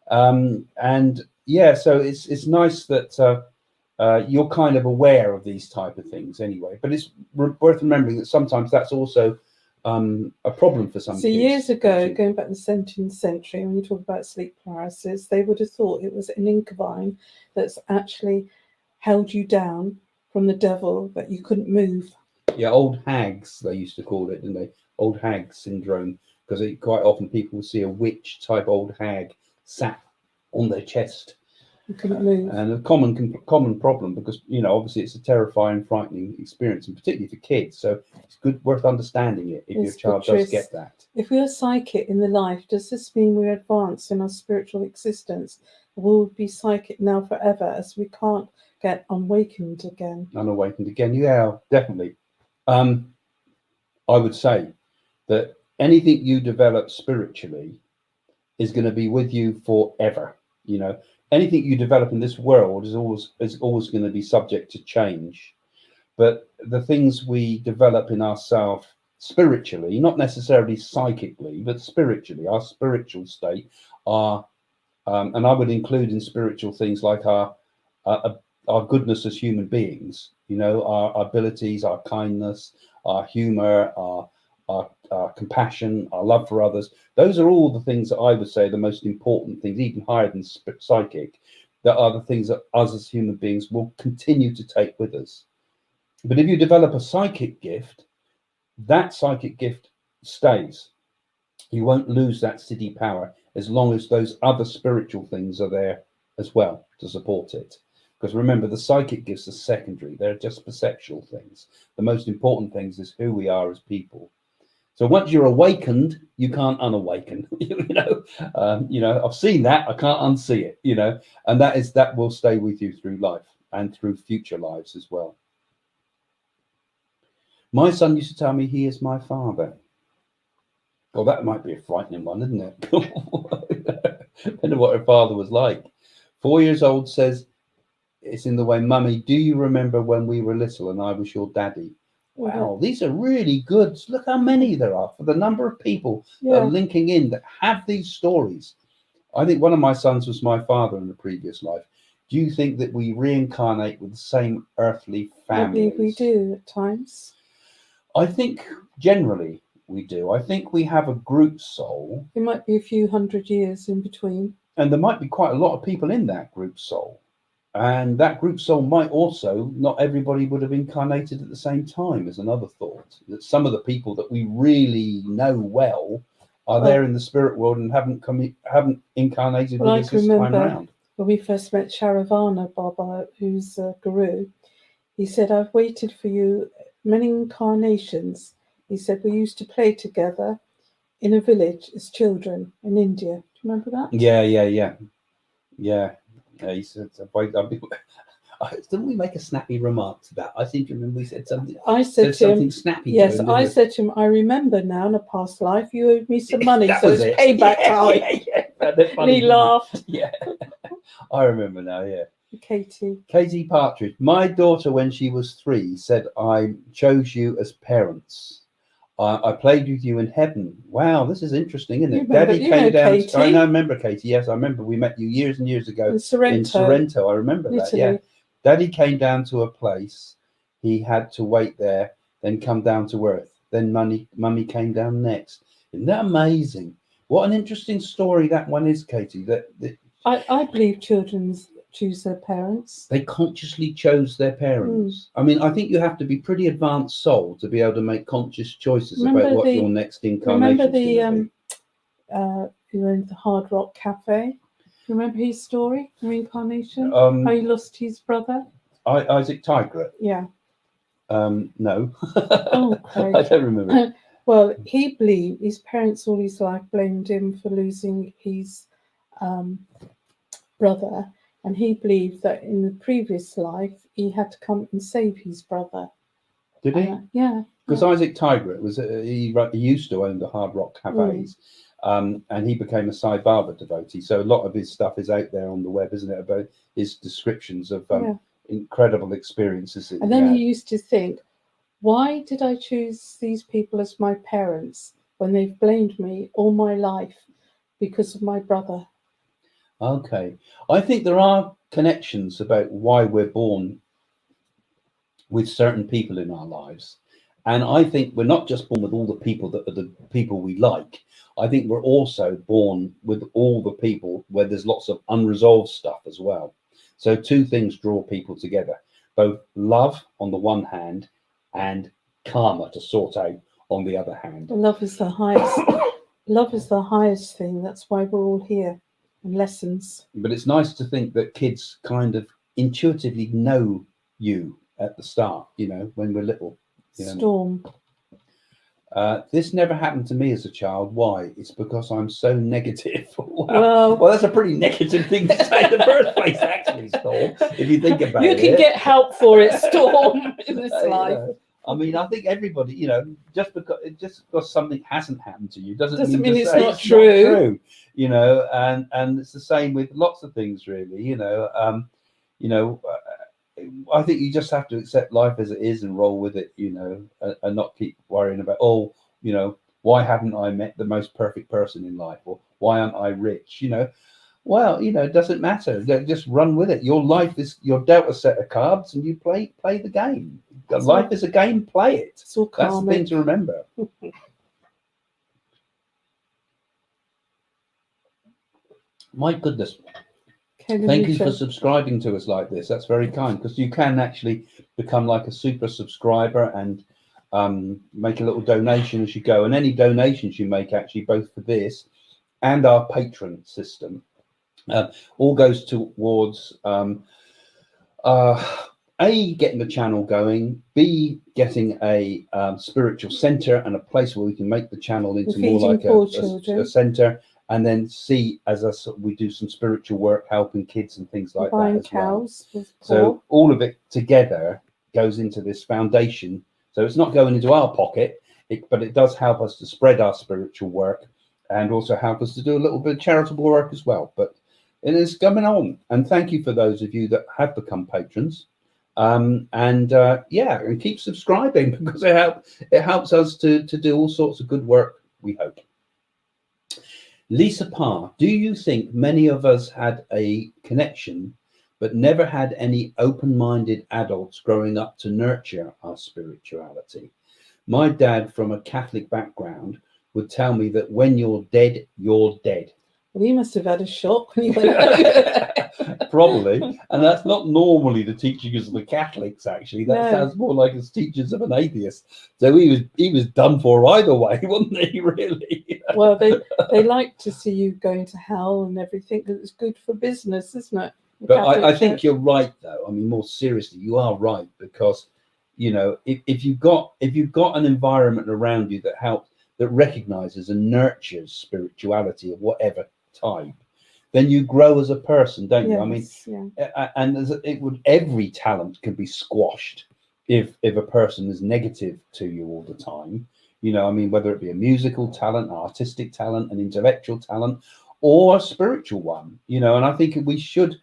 [SPEAKER 1] and yeah, so it's nice that you're kind of aware of these type of things anyway. But it's worth remembering that sometimes that's also a problem for some kids.
[SPEAKER 2] Years ago, going back to the 17th century, when you talk about sleep paralysis, they would have thought it was an incubine that's actually held you down from the devil, that you couldn't move.
[SPEAKER 1] Yeah, old hags, they used to call it, didn't they? Old hag syndrome, because quite often people see a witch type old hag sat on their chest.
[SPEAKER 2] You couldn't move.
[SPEAKER 1] And a common problem, because obviously it's a terrifying, frightening experience, and particularly for kids. So it's worth understanding it if your child does get that.
[SPEAKER 2] If we are psychic in the life, does this mean we're advanced in our spiritual existence? Will we be psychic now forever, as we can't get unawakened again?
[SPEAKER 1] Unawakened again, yeah, definitely. I would say that anything you develop spiritually is going to be with you forever. Anything you develop in this world is always going to be subject to change. But the things we develop in ourselves spiritually, not necessarily psychically, but spiritually, our spiritual state are, and I would include in spiritual things like our goodness as human beings, our abilities, our kindness, our humor, our compassion, our love for others. Those are all the things that I would say are the most important things, even higher than psychic, that are the things that us as human beings will continue to take with us. But if you develop a psychic gift, that psychic gift stays. You won't lose that city power as long as those other spiritual things are there as well to support it. Because remember, the psychic gifts are secondary. They're just perceptual things. The most important things is who we are as people. So once you're awakened, you can't unawaken. I've seen that. I can't unsee it. And that will stay with you through life and through future lives as well. My son used to tell me he is my father. Well, that might be a frightening one, isn't it? I don't know what her father was like. 4 years old says, it's in the way, Mummy, do you remember when we were little and I was your daddy? Wow, these are really good. Look how many there are for the number of people that are linking in that have these stories. I think one of my sons was my father in a previous life. Do you think that we reincarnate with the same earthly families?
[SPEAKER 2] I believe we do at times.
[SPEAKER 1] I think generally we do. I think we have a group soul.
[SPEAKER 2] It might be a few hundred years in between.
[SPEAKER 1] And there might be quite a lot of people in that group soul. And that group soul might also, not everybody would have incarnated at the same time, is another thought. That some of the people that we really know well are there in the spirit world and haven't incarnated with us this time around.
[SPEAKER 2] When we first met Sharavana Baba, who's a guru, he said, I've waited for you many incarnations. He said, we used to play together in a village as children in India. Do you remember that?
[SPEAKER 1] Yeah. He said, didn't we make a snappy remark to that? I seem to remember we said something.
[SPEAKER 2] I said to him,
[SPEAKER 1] snappy.
[SPEAKER 2] Yes, I said to him, I remember now in a past life you owed me some money, so it's payback time. And he laughed.
[SPEAKER 1] Yeah, I remember now, yeah.
[SPEAKER 2] Katie
[SPEAKER 1] Partridge. My daughter, when she was 3, said, I chose you as parents. I played with you in heaven. Wow, this is interesting, isn't it? Daddy came down.
[SPEAKER 2] Katie?
[SPEAKER 1] I remember Katie. Yes, I remember. We met you years and years ago in Sorrento. I remember that. Yeah, Daddy came down to a place. He had to wait there, then come down to earth. Then Mummy came down next. Isn't that amazing? What an interesting story that one is, Katie.
[SPEAKER 2] I believe children choose their parents.
[SPEAKER 1] They consciously chose their parents. I mean, I think you have to be pretty advanced soul to be able to make conscious choices about what your next incarnation is going to be.
[SPEAKER 2] Who owned the Hard Rock Cafe? Remember his story, reincarnation? How he lost his brother?
[SPEAKER 1] Isaac Tigret?
[SPEAKER 2] Yeah.
[SPEAKER 1] No.
[SPEAKER 2] Okay.
[SPEAKER 1] I don't remember.
[SPEAKER 2] Well, he believed his parents all his life blamed him for losing his brother. And he believed that in the previous life, he had to come and save his brother.
[SPEAKER 1] Did he?
[SPEAKER 2] Yeah.
[SPEAKER 1] Because Isaac Tigret was he used to own the Hard Rock Cafes, and he became a Sai Baba devotee. So a lot of his stuff is out there on the web, isn't it? About his descriptions of incredible experiences.
[SPEAKER 2] And then he used to think, why did I choose these people as my parents when they've blamed me all my life because of my brother?
[SPEAKER 1] Okay. I think there are connections about why we're born with certain people in our lives. And I think we're not just born with all the people that are the people we like. I think we're also born with all the people where there's lots of unresolved stuff as well. So 2 things draw people together, both love on the one hand and karma to sort out on the other hand.
[SPEAKER 2] Love is the highest. Love is the highest thing. That's why we're all here. And lessons.
[SPEAKER 1] But it's nice to think that kids kind of intuitively know you at the start, you know, when we're little. You know?
[SPEAKER 2] Storm.
[SPEAKER 1] This never happened to me as a child. Why? It's because I'm so negative. Wow. Well, that's a pretty negative thing to say in the first place, actually, Storm. If you think about it,
[SPEAKER 2] you can get help for it, Storm, in this life.
[SPEAKER 1] I mean, I think everybody, you know, just because something hasn't happened to you doesn't
[SPEAKER 2] mean it's not
[SPEAKER 1] it's
[SPEAKER 2] true.
[SPEAKER 1] Not true. You know, and it's the same with lots of things, really. You know, I think you just have to accept life as it is and roll with it, you know, and not keep worrying about, oh, you know, why haven't I met the most perfect person in life, or why aren't I rich? You know, well, you know, it doesn't matter. Just run with it. Your life is, you're dealt a set of cards, and you play the game. Life is a game. Play it. That's the thing to remember. My goodness. Thank you for subscribing to us like this. That's very kind, because you can actually become like a super subscriber and make a little donation as you go. And any donations you make, actually, both for this and our patron system, all goes towards A, getting the channel going, B, getting a spiritual center and a place where we can make the channel into more like a center, and then C, as we do some spiritual work, helping kids and things like that as
[SPEAKER 2] cows
[SPEAKER 1] well. So all of it together goes into this foundation. So it's not going into our pocket, but it does help us to spread our spiritual work and also help us to do a little bit of charitable work as well. But it is coming on. And thank you for those of you that have become patrons. Yeah, and keep subscribing, because it helps us to do all sorts of good work, we hope. Lisa Parr, do you think many of us had a connection but never had any open-minded adults growing up to nurture our spirituality? My dad, from a Catholic background, would tell me that when you're dead, you're dead.
[SPEAKER 2] Well, you must have had a shock when you went out.
[SPEAKER 1] Probably, and that's not normally the teachings of the Catholics. Actually, that sounds more like his teachings of an atheist. So he was done for either way, wasn't he? Really?
[SPEAKER 2] Well, they like to see you going to hell and everything, because it's good for business, isn't it?
[SPEAKER 1] But I think you're right, though. I mean, more seriously, you are right, because you know, if you've got an environment around you that recognizes and nurtures spirituality of whatever type, then you grow as a person, don't you? I mean, and every talent can be squashed if a person is negative to you all the time. You know, I mean, whether it be a musical talent, artistic talent, an intellectual talent, or a spiritual one. You know, and I think we should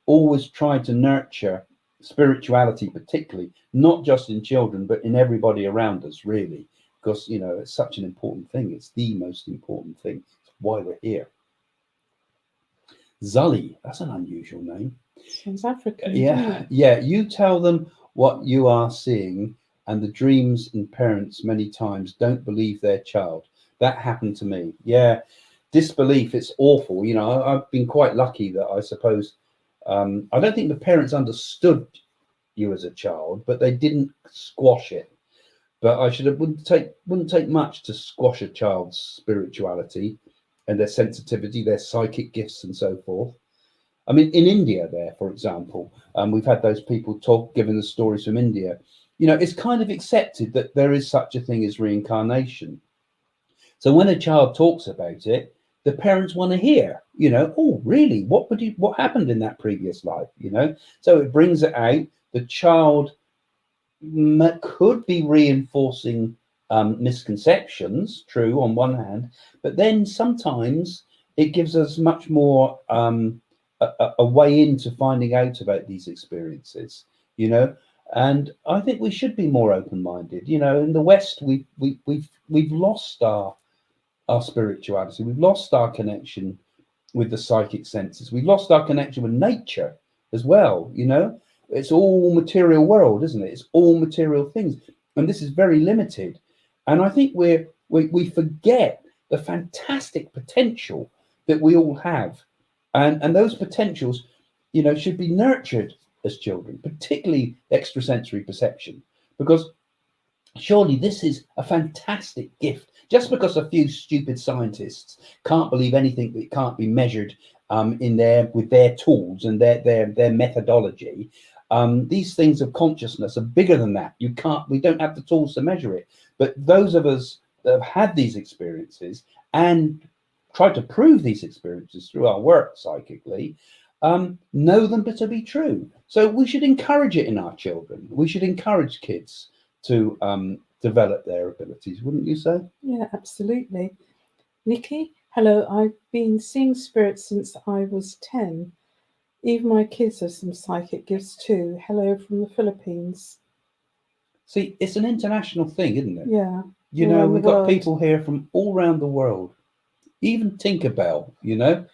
[SPEAKER 1] always try to nurture spirituality, particularly not just in children, but in everybody around us, really, because you know, it's such an important thing. It's the most important thing. It's why we're here. Zully, that's an unusual name.
[SPEAKER 2] Sounds African.
[SPEAKER 1] Yeah, yeah. You tell them what you are seeing, and the dreams and parents many times don't believe their child. That happened to me. Yeah, disbelief. It's awful. You know, I've been quite lucky that I suppose. I don't think the parents understood you as a child, but they didn't squash it. But wouldn't take much to squash a child's spirituality and their sensitivity, their psychic gifts, and so forth. I mean, in India, there, for example, we've had those people giving the stories from India. You know, it's kind of accepted that there is such a thing as reincarnation. So when a child talks about it, the parents want to hear, you know, oh, really? What happened in that previous life? You know, so it brings it out. The child could be reinforcing misconceptions, true, on one hand, but then sometimes it gives us much more a way into finding out about these experiences, you know. And I think we should be more open-minded. You know, in the West, we've lost our spirituality. We've lost our connection with the psychic senses. We've lost our connection with nature as well. You know, it's all material world, isn't it? It's all material things, and this is very limited. And I think we forget the fantastic potential that we all have, and those potentials, you know, should be nurtured as children, particularly extrasensory perception, because surely this is a fantastic gift. Just because a few stupid scientists can't believe anything that can't be measured in with their tools and their methodology, these things of consciousness are bigger than that. We don't have the tools to measure it. But those of us that have had these experiences and tried to prove these experiences through our work psychically, know them to be true. So we should encourage it in our children. We should encourage kids to develop their abilities, wouldn't you say?
[SPEAKER 2] Yeah, absolutely. Nikki, hello. I've been seeing spirits since I was 10. Even my kids have some psychic gifts too. Hello from the Philippines.
[SPEAKER 1] See, it's an international thing, isn't it?
[SPEAKER 2] Yeah.
[SPEAKER 1] You know, we've got people here from all around the world. Even Tinkerbell, you know,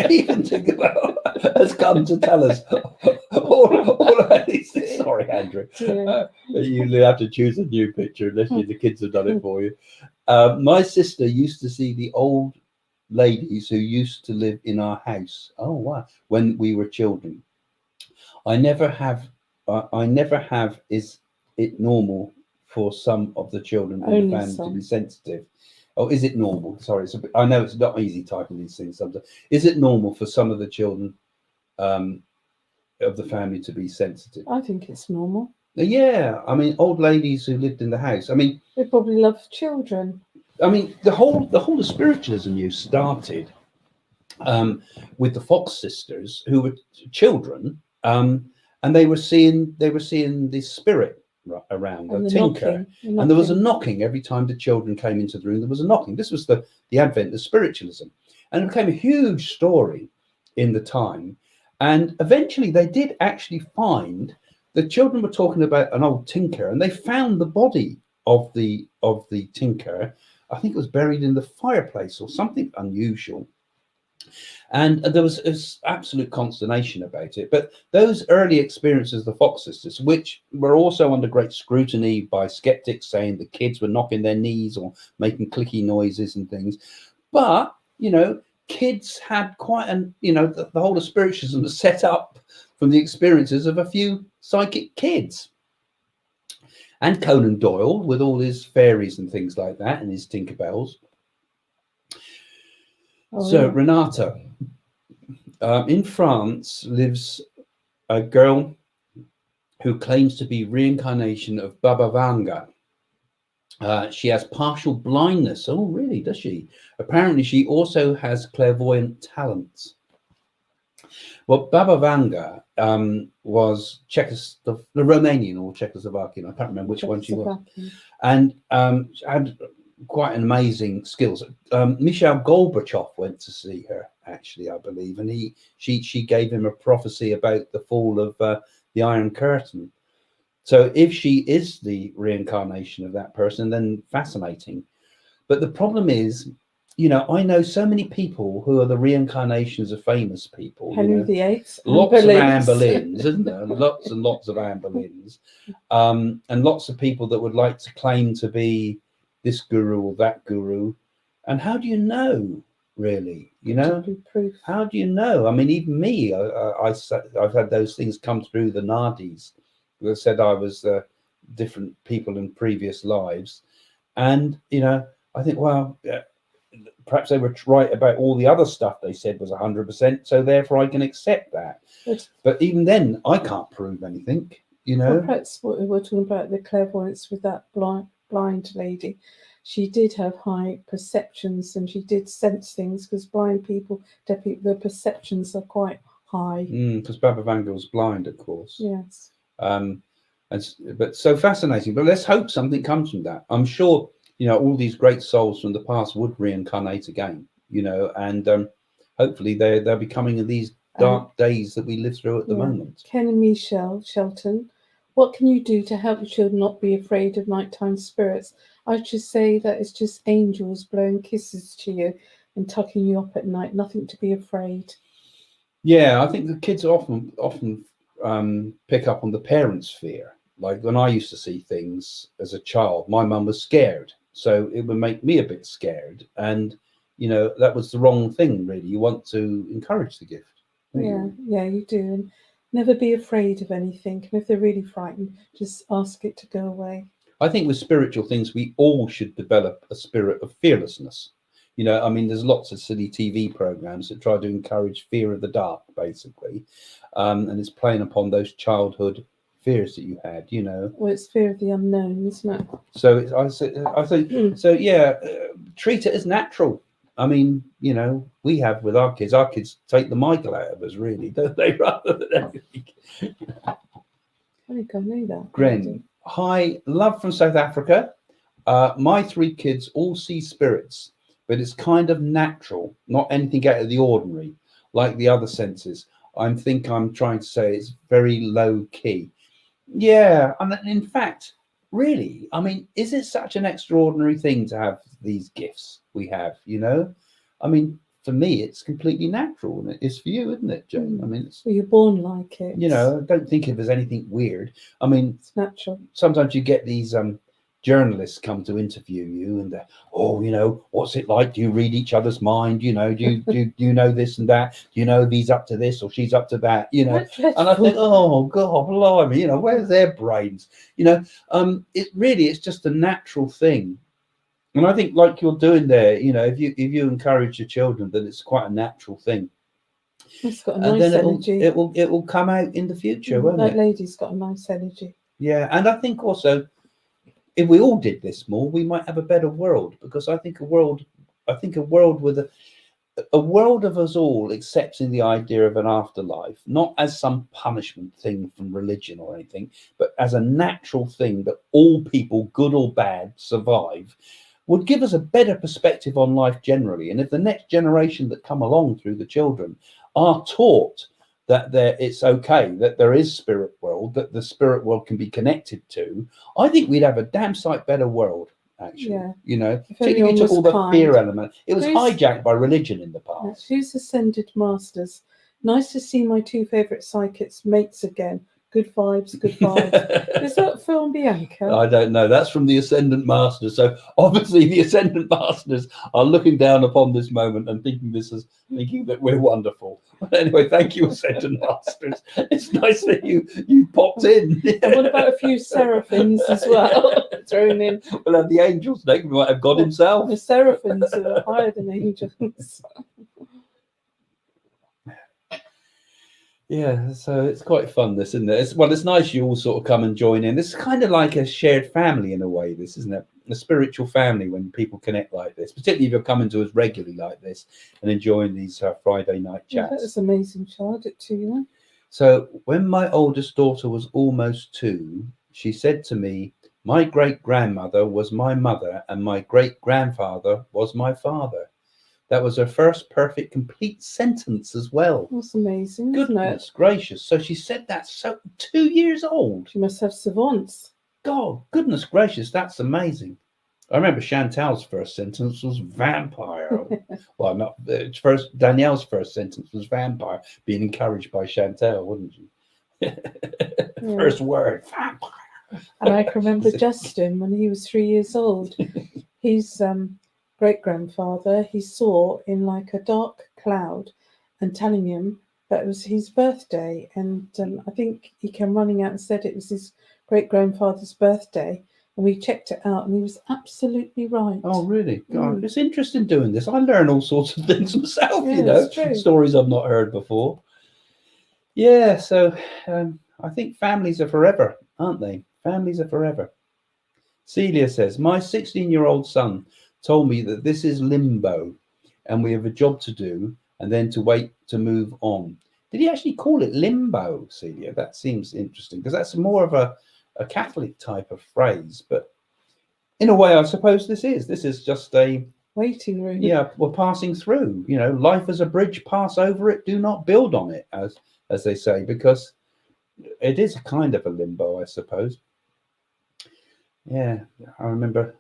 [SPEAKER 1] even Tinkerbell has come to tell us all about these things. Sorry, Andrew. You have to choose a new picture unless the kids have done it for you. My sister used to see the old ladies who used to live in our house. Oh, wow. When we were children. I never have, is it normal for some of the children in the family to be sensitive? Oh, is it normal? Sorry, I know it's not easy typing these things sometimes. Is it normal for some of the children of the family to be sensitive?
[SPEAKER 2] I think it's normal.
[SPEAKER 1] Yeah, I mean, old ladies who lived in the house. I mean,
[SPEAKER 2] they probably love children.
[SPEAKER 1] I mean, the whole of spiritualism you started with the Fox sisters, who were children, and they were seeing this spirit around, a tinker, and there was a knocking every time the children came into the room. There was a knocking. This was the advent of spiritualism, and it became a huge story in the time. And eventually, they did actually find the children were talking about an old tinker, and they found the body of the tinker. I think it was buried in the fireplace or something unusual. And there was absolute consternation about it. But those early experiences of the Fox sisters, which were also under great scrutiny by skeptics, saying the kids were knocking their knees or making clicky noises and things. But, you know, kids had quite an, you know, the whole of spiritualism was set up from the experiences of a few psychic kids. And Conan Doyle, with all his fairies and things like that, and his Tinkerbells. So, Renata, in France lives a girl who claims to be reincarnation of Baba Vanga. She has partial blindness. Oh, really? Does she? Apparently, she also has clairvoyant talents. Well, Baba Vanga was the Romanian or Czechoslovakian. I can't remember which one she was. And had quite an amazing skills. Mikhail Gorbachev went to see her, actually, I believe, and she gave him a prophecy about the fall of the Iron Curtain. So if she is the reincarnation of that person, then fascinating. But the problem is, you know, I know so many people who are the reincarnations of famous people.
[SPEAKER 2] Henry VIII.
[SPEAKER 1] Lots of Anne Boleyns, isn't there? Lots and lots of Anne Boleyns. And lots of people that would like to claim to be this guru or that guru. And how do you know, really? You know, how do you know? I mean, even me, I've had those things come through the nadis. Who said I was different people in previous lives. And, you know, I think, well, perhaps they were right about all the other stuff they said was 100%, so therefore I can accept that. But even then, I can't prove anything, you know.
[SPEAKER 2] Well, perhaps what we were talking about, the clairvoyance with that blind lady, she did have high perceptions and she did sense things, because blind people, deaf people, their perceptions are quite high.
[SPEAKER 1] Because Baba Vanga was blind, of course.
[SPEAKER 2] Yes.
[SPEAKER 1] But so fascinating. But let's hope something comes from that. I'm sure, you know, all these great souls from the past would reincarnate again, you know, and hopefully they'll be coming in these dark days that we live through at the moment.
[SPEAKER 2] Ken and Michelle Shelton, what can you do to help your children not be afraid of nighttime spirits? I should say that it's just angels blowing kisses to you and tucking you up at night. Nothing to be afraid.
[SPEAKER 1] Yeah, I think the kids often pick up on the parents' fear. Like when I used to see things as a child, my mum was scared, so it would make me a bit scared, and you know that was the wrong thing. Really, you want to encourage the gift.
[SPEAKER 2] Yeah, you do, and never be afraid of anything. And if they're really frightened, just ask it to go away.
[SPEAKER 1] I think with spiritual things, we all should develop a spirit of fearlessness. You know, I mean, there's lots of silly TV programs that try to encourage fear of the dark, basically, and it's playing upon those childhood fears that you had. You know,
[SPEAKER 2] Well, it's fear of the unknown, isn't it?
[SPEAKER 1] so I think so. Yeah, treat it as natural. I mean, you know, we have with our kids. Our kids take the Michael out of us, really, don't they? Rather than anything.
[SPEAKER 2] I think I knew that.
[SPEAKER 1] Gren, hi, love from South Africa. My 3 kids all see spirits, but it's kind of natural, not anything out of the ordinary, like the other senses. I'm trying to say it's very low key. Yeah, and in fact, really, I mean, is it such an extraordinary thing to have these gifts we have? You know, I mean, for me, it's completely natural, and it is for you, isn't it, Jane? I mean,
[SPEAKER 2] well, you're born like it.
[SPEAKER 1] You know, don't think if there's anything weird. I mean,
[SPEAKER 2] it's natural.
[SPEAKER 1] Sometimes you get these journalists come to interview you, and oh, you know, what's it like? Do you read each other's mind? You know, do you know this and that? Do you know he's up to this or she's up to that? You know, and I think, oh God, blimey, you know, where's their brains? You know, it's just a natural thing. And I think, like you're doing there, you know, if you encourage your children, then it's quite a natural thing.
[SPEAKER 2] It's got a nice energy.
[SPEAKER 1] It will come out in the future, won't it?
[SPEAKER 2] That lady's got a nice energy.
[SPEAKER 1] Yeah, and I think also, if we all did this more, we might have a better world. Because I think a world with a world of us all accepting the idea of an afterlife, not as some punishment thing from religion or anything, but as a natural thing that all people, good or bad, survive, would give us a better perspective on life generally. And if the next generation that come along through the children are taught that it's okay, that there is spirit world, that the spirit world can be connected to, I think we'd have a damn sight better world, actually. Yeah. You know, particularly if you took all the fear element. It was hijacked by religion in the past.
[SPEAKER 2] Who's Ascended Masters? Nice to see my 2 favourite psychics mates again. Good vibes, good vibes. Is that Phil and Bianca?
[SPEAKER 1] I don't know. That's from the Ascendant Masters. So obviously the Ascendant Masters are looking down upon this moment and thinking that we're wonderful. But anyway, thank you, Ascendant Masters. It's nice that you popped in.
[SPEAKER 2] And what about a few seraphims as well thrown in?
[SPEAKER 1] We'll have the angels next. We might have God himself.
[SPEAKER 2] The seraphims are higher than angels.
[SPEAKER 1] Yeah, so it's quite fun, this, isn't it? It's nice you all sort of come and join in. This is kind of like a shared family in a way, this, isn't it? A spiritual family when people connect like this, particularly if you're coming to us regularly like this and enjoying these Friday night chats.
[SPEAKER 2] That was amazing, child, at 2.
[SPEAKER 1] So when my oldest daughter was almost 2, she said to me, my great-grandmother was my mother and my great-grandfather was my father. That was her first perfect, complete sentence as well.
[SPEAKER 2] That's amazing.
[SPEAKER 1] Goodness gracious. So she said that 2 years old.
[SPEAKER 2] She must have savants.
[SPEAKER 1] God, goodness gracious, that's amazing. I remember Chantal's first sentence was vampire. Well, not Danielle's first sentence was vampire, being encouraged by Chantal, wouldn't you? Yeah. First word, vampire.
[SPEAKER 2] And I can remember Justin when he was 3 years old. He's great-grandfather, he saw in like a dark cloud and telling him that it was his birthday. And I think he came running out and said it was his great-grandfather's birthday. And we checked it out and he was absolutely right.
[SPEAKER 1] Oh, really? God, it's interesting doing this. I learn all sorts of things myself, you know, stories I've not heard before. Yeah, so I think families are forever, aren't they? Families are forever. Celia says, my 16-year-old son told me that this is limbo and we have a job to do and then to wait to move on. Did he actually call it limbo, Celia? That seems interesting because that's more of a Catholic type of phrase, but in a way I suppose this is just a
[SPEAKER 2] waiting room.
[SPEAKER 1] Yeah, we're passing through, you know, life is a bridge, pass over it, do not build on it, as they say, because it is a kind of a limbo, I suppose. Yeah, I remember.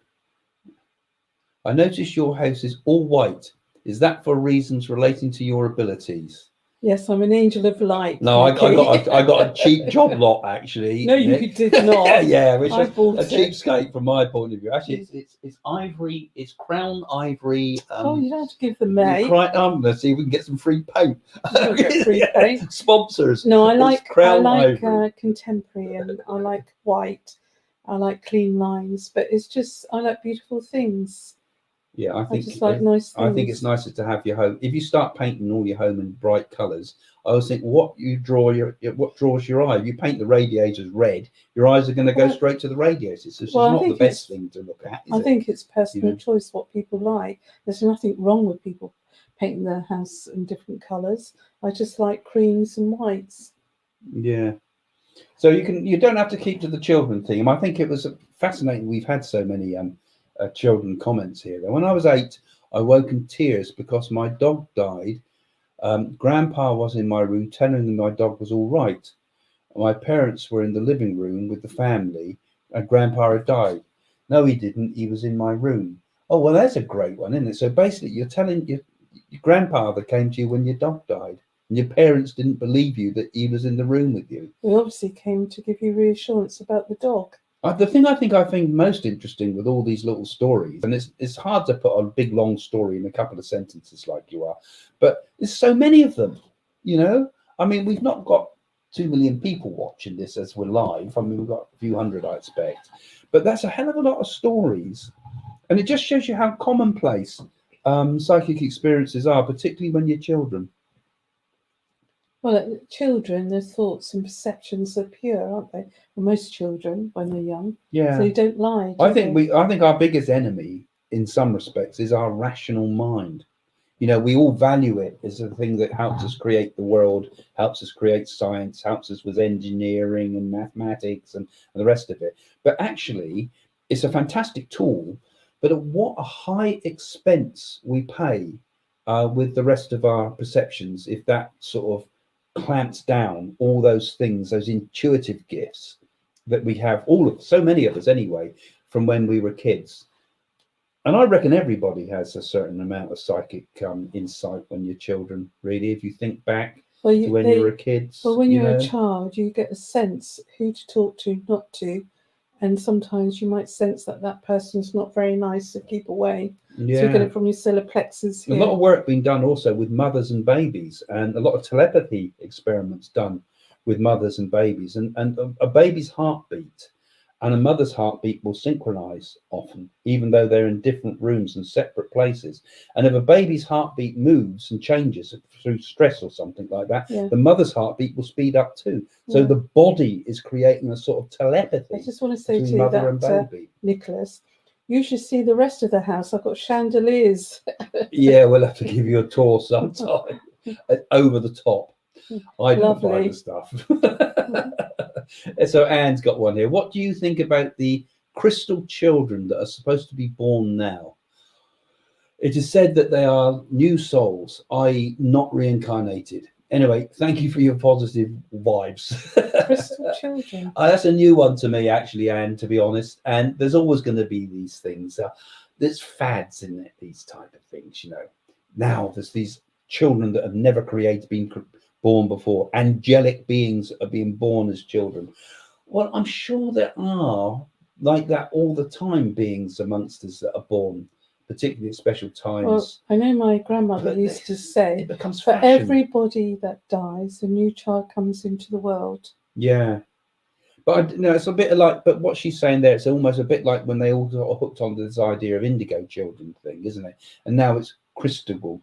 [SPEAKER 1] I notice your house is all white. Is that for reasons relating to your abilities?
[SPEAKER 2] Yes, I'm an angel of light.
[SPEAKER 1] No, I got a cheap job lot, actually.
[SPEAKER 2] No, you did not.
[SPEAKER 1] Yeah, which is a cheapskate from my point of view. Actually, it's ivory. It's crown ivory.
[SPEAKER 2] Oh, you don't have to give them mate.
[SPEAKER 1] Let's see if we can get some free paint.
[SPEAKER 2] Get free paint.
[SPEAKER 1] Sponsors.
[SPEAKER 2] No, I like contemporary and I like white. I like clean lines, but it's just I like beautiful things.
[SPEAKER 1] Yeah, I think
[SPEAKER 2] just like nice
[SPEAKER 1] I think it's
[SPEAKER 2] things.
[SPEAKER 1] nicer to have your home. If you start painting all your home in bright colours, I always think what draws your eye. If you paint the radiators red, your eyes are going to go
[SPEAKER 2] Well,
[SPEAKER 1] straight to the radiators. So it's
[SPEAKER 2] well, I
[SPEAKER 1] not the
[SPEAKER 2] think
[SPEAKER 1] best
[SPEAKER 2] it's
[SPEAKER 1] thing to look at, is
[SPEAKER 2] I
[SPEAKER 1] it?
[SPEAKER 2] think it's personal
[SPEAKER 1] You know?
[SPEAKER 2] choice what people like. There's nothing wrong with people painting their house in different colours. I just like creams and whites.
[SPEAKER 1] Yeah. So you don't have to keep to the children theme. I think it was fascinating. We've had so many children comments here. When I was 8, I woke in tears because my dog died. Grandpa was in my room telling them my dog was all right. My parents were in the living room with the family, and Grandpa had died. No, he didn't. He was in my room. Oh, well, that's a great one, isn't it? So basically, you're telling your grandfather came to you when your dog died, and your parents didn't believe you that he was in the room with you.
[SPEAKER 2] We obviously came to give you reassurance about the dog.
[SPEAKER 1] The thing I think most interesting with all these little stories, and it's hard to put a big long story in a couple of sentences like you are, but there's so many of them. You know, I mean, we've not got 2 million people watching this as we're live. I mean, we've got a few hundred, I expect, but that's a hell of a lot of stories, and it just shows you how commonplace psychic experiences are, particularly when you're children.
[SPEAKER 2] Well, children, their thoughts and perceptions are pure, aren't they? Well, most children when they're young,
[SPEAKER 1] Yeah,
[SPEAKER 2] so they don't lie.
[SPEAKER 1] I think our biggest enemy, in some respects, is our rational mind. You know, we all value it as a thing that helps us create the world, helps us create science, helps us with engineering and mathematics and the rest of it. But actually, it's a fantastic tool, but at what a high expense we pay with the rest of our perceptions if that sort of clamps down all those things, those intuitive gifts that we have, so many of us anyway, from when we were kids. And I reckon everybody has a certain amount of psychic insight when you're children, really, if you think back to when you were kids.
[SPEAKER 2] Well, when you're a child, you get a sense who to talk to, not to. And sometimes you might sense that that person's not very nice, so keep away.
[SPEAKER 1] Yeah.
[SPEAKER 2] So you get it from your solar plexus here.
[SPEAKER 1] A lot of work being done also with mothers and babies, and a lot of telepathy experiments done with mothers and babies. And a baby's heartbeat and a mother's heartbeat will synchronize often, even though they're in different rooms and separate places. And if a baby's heartbeat moves and changes through stress or something like that, the mother's heartbeat will speed up too. So the body is creating a sort of telepathy.
[SPEAKER 2] I just want to say to you
[SPEAKER 1] mother and baby.
[SPEAKER 2] Nicholas, you should see the rest of the house. I've got chandeliers.
[SPEAKER 1] Yeah, we'll have to give you a tour sometime. Over the top. I don't buy the stuff. So Anne's got one here. What do you think about the crystal children that are supposed to be born now? It is said that they are new souls, i.e. not reincarnated. Anyway, thank you for your positive vibes.
[SPEAKER 2] Crystal children.
[SPEAKER 1] That's a new one to me, actually, Anne, to be honest. And there's always going to be these things. There's fads in it, these type of things, you know. Now there's these children that have never been born before. Angelic beings are being born as children. Well, I'm sure there are like that all the time beings amongst us that are born, particularly at special times.
[SPEAKER 2] Well, I know my grandmother used to say,
[SPEAKER 1] it becomes
[SPEAKER 2] for
[SPEAKER 1] fashion.
[SPEAKER 2] everybody that dies, a new child comes into the world.
[SPEAKER 1] Yeah. But it's a bit like, but what she's saying there, it's almost a bit like when they all sort of hooked onto this idea of indigo children thing, isn't it? And now it's crystal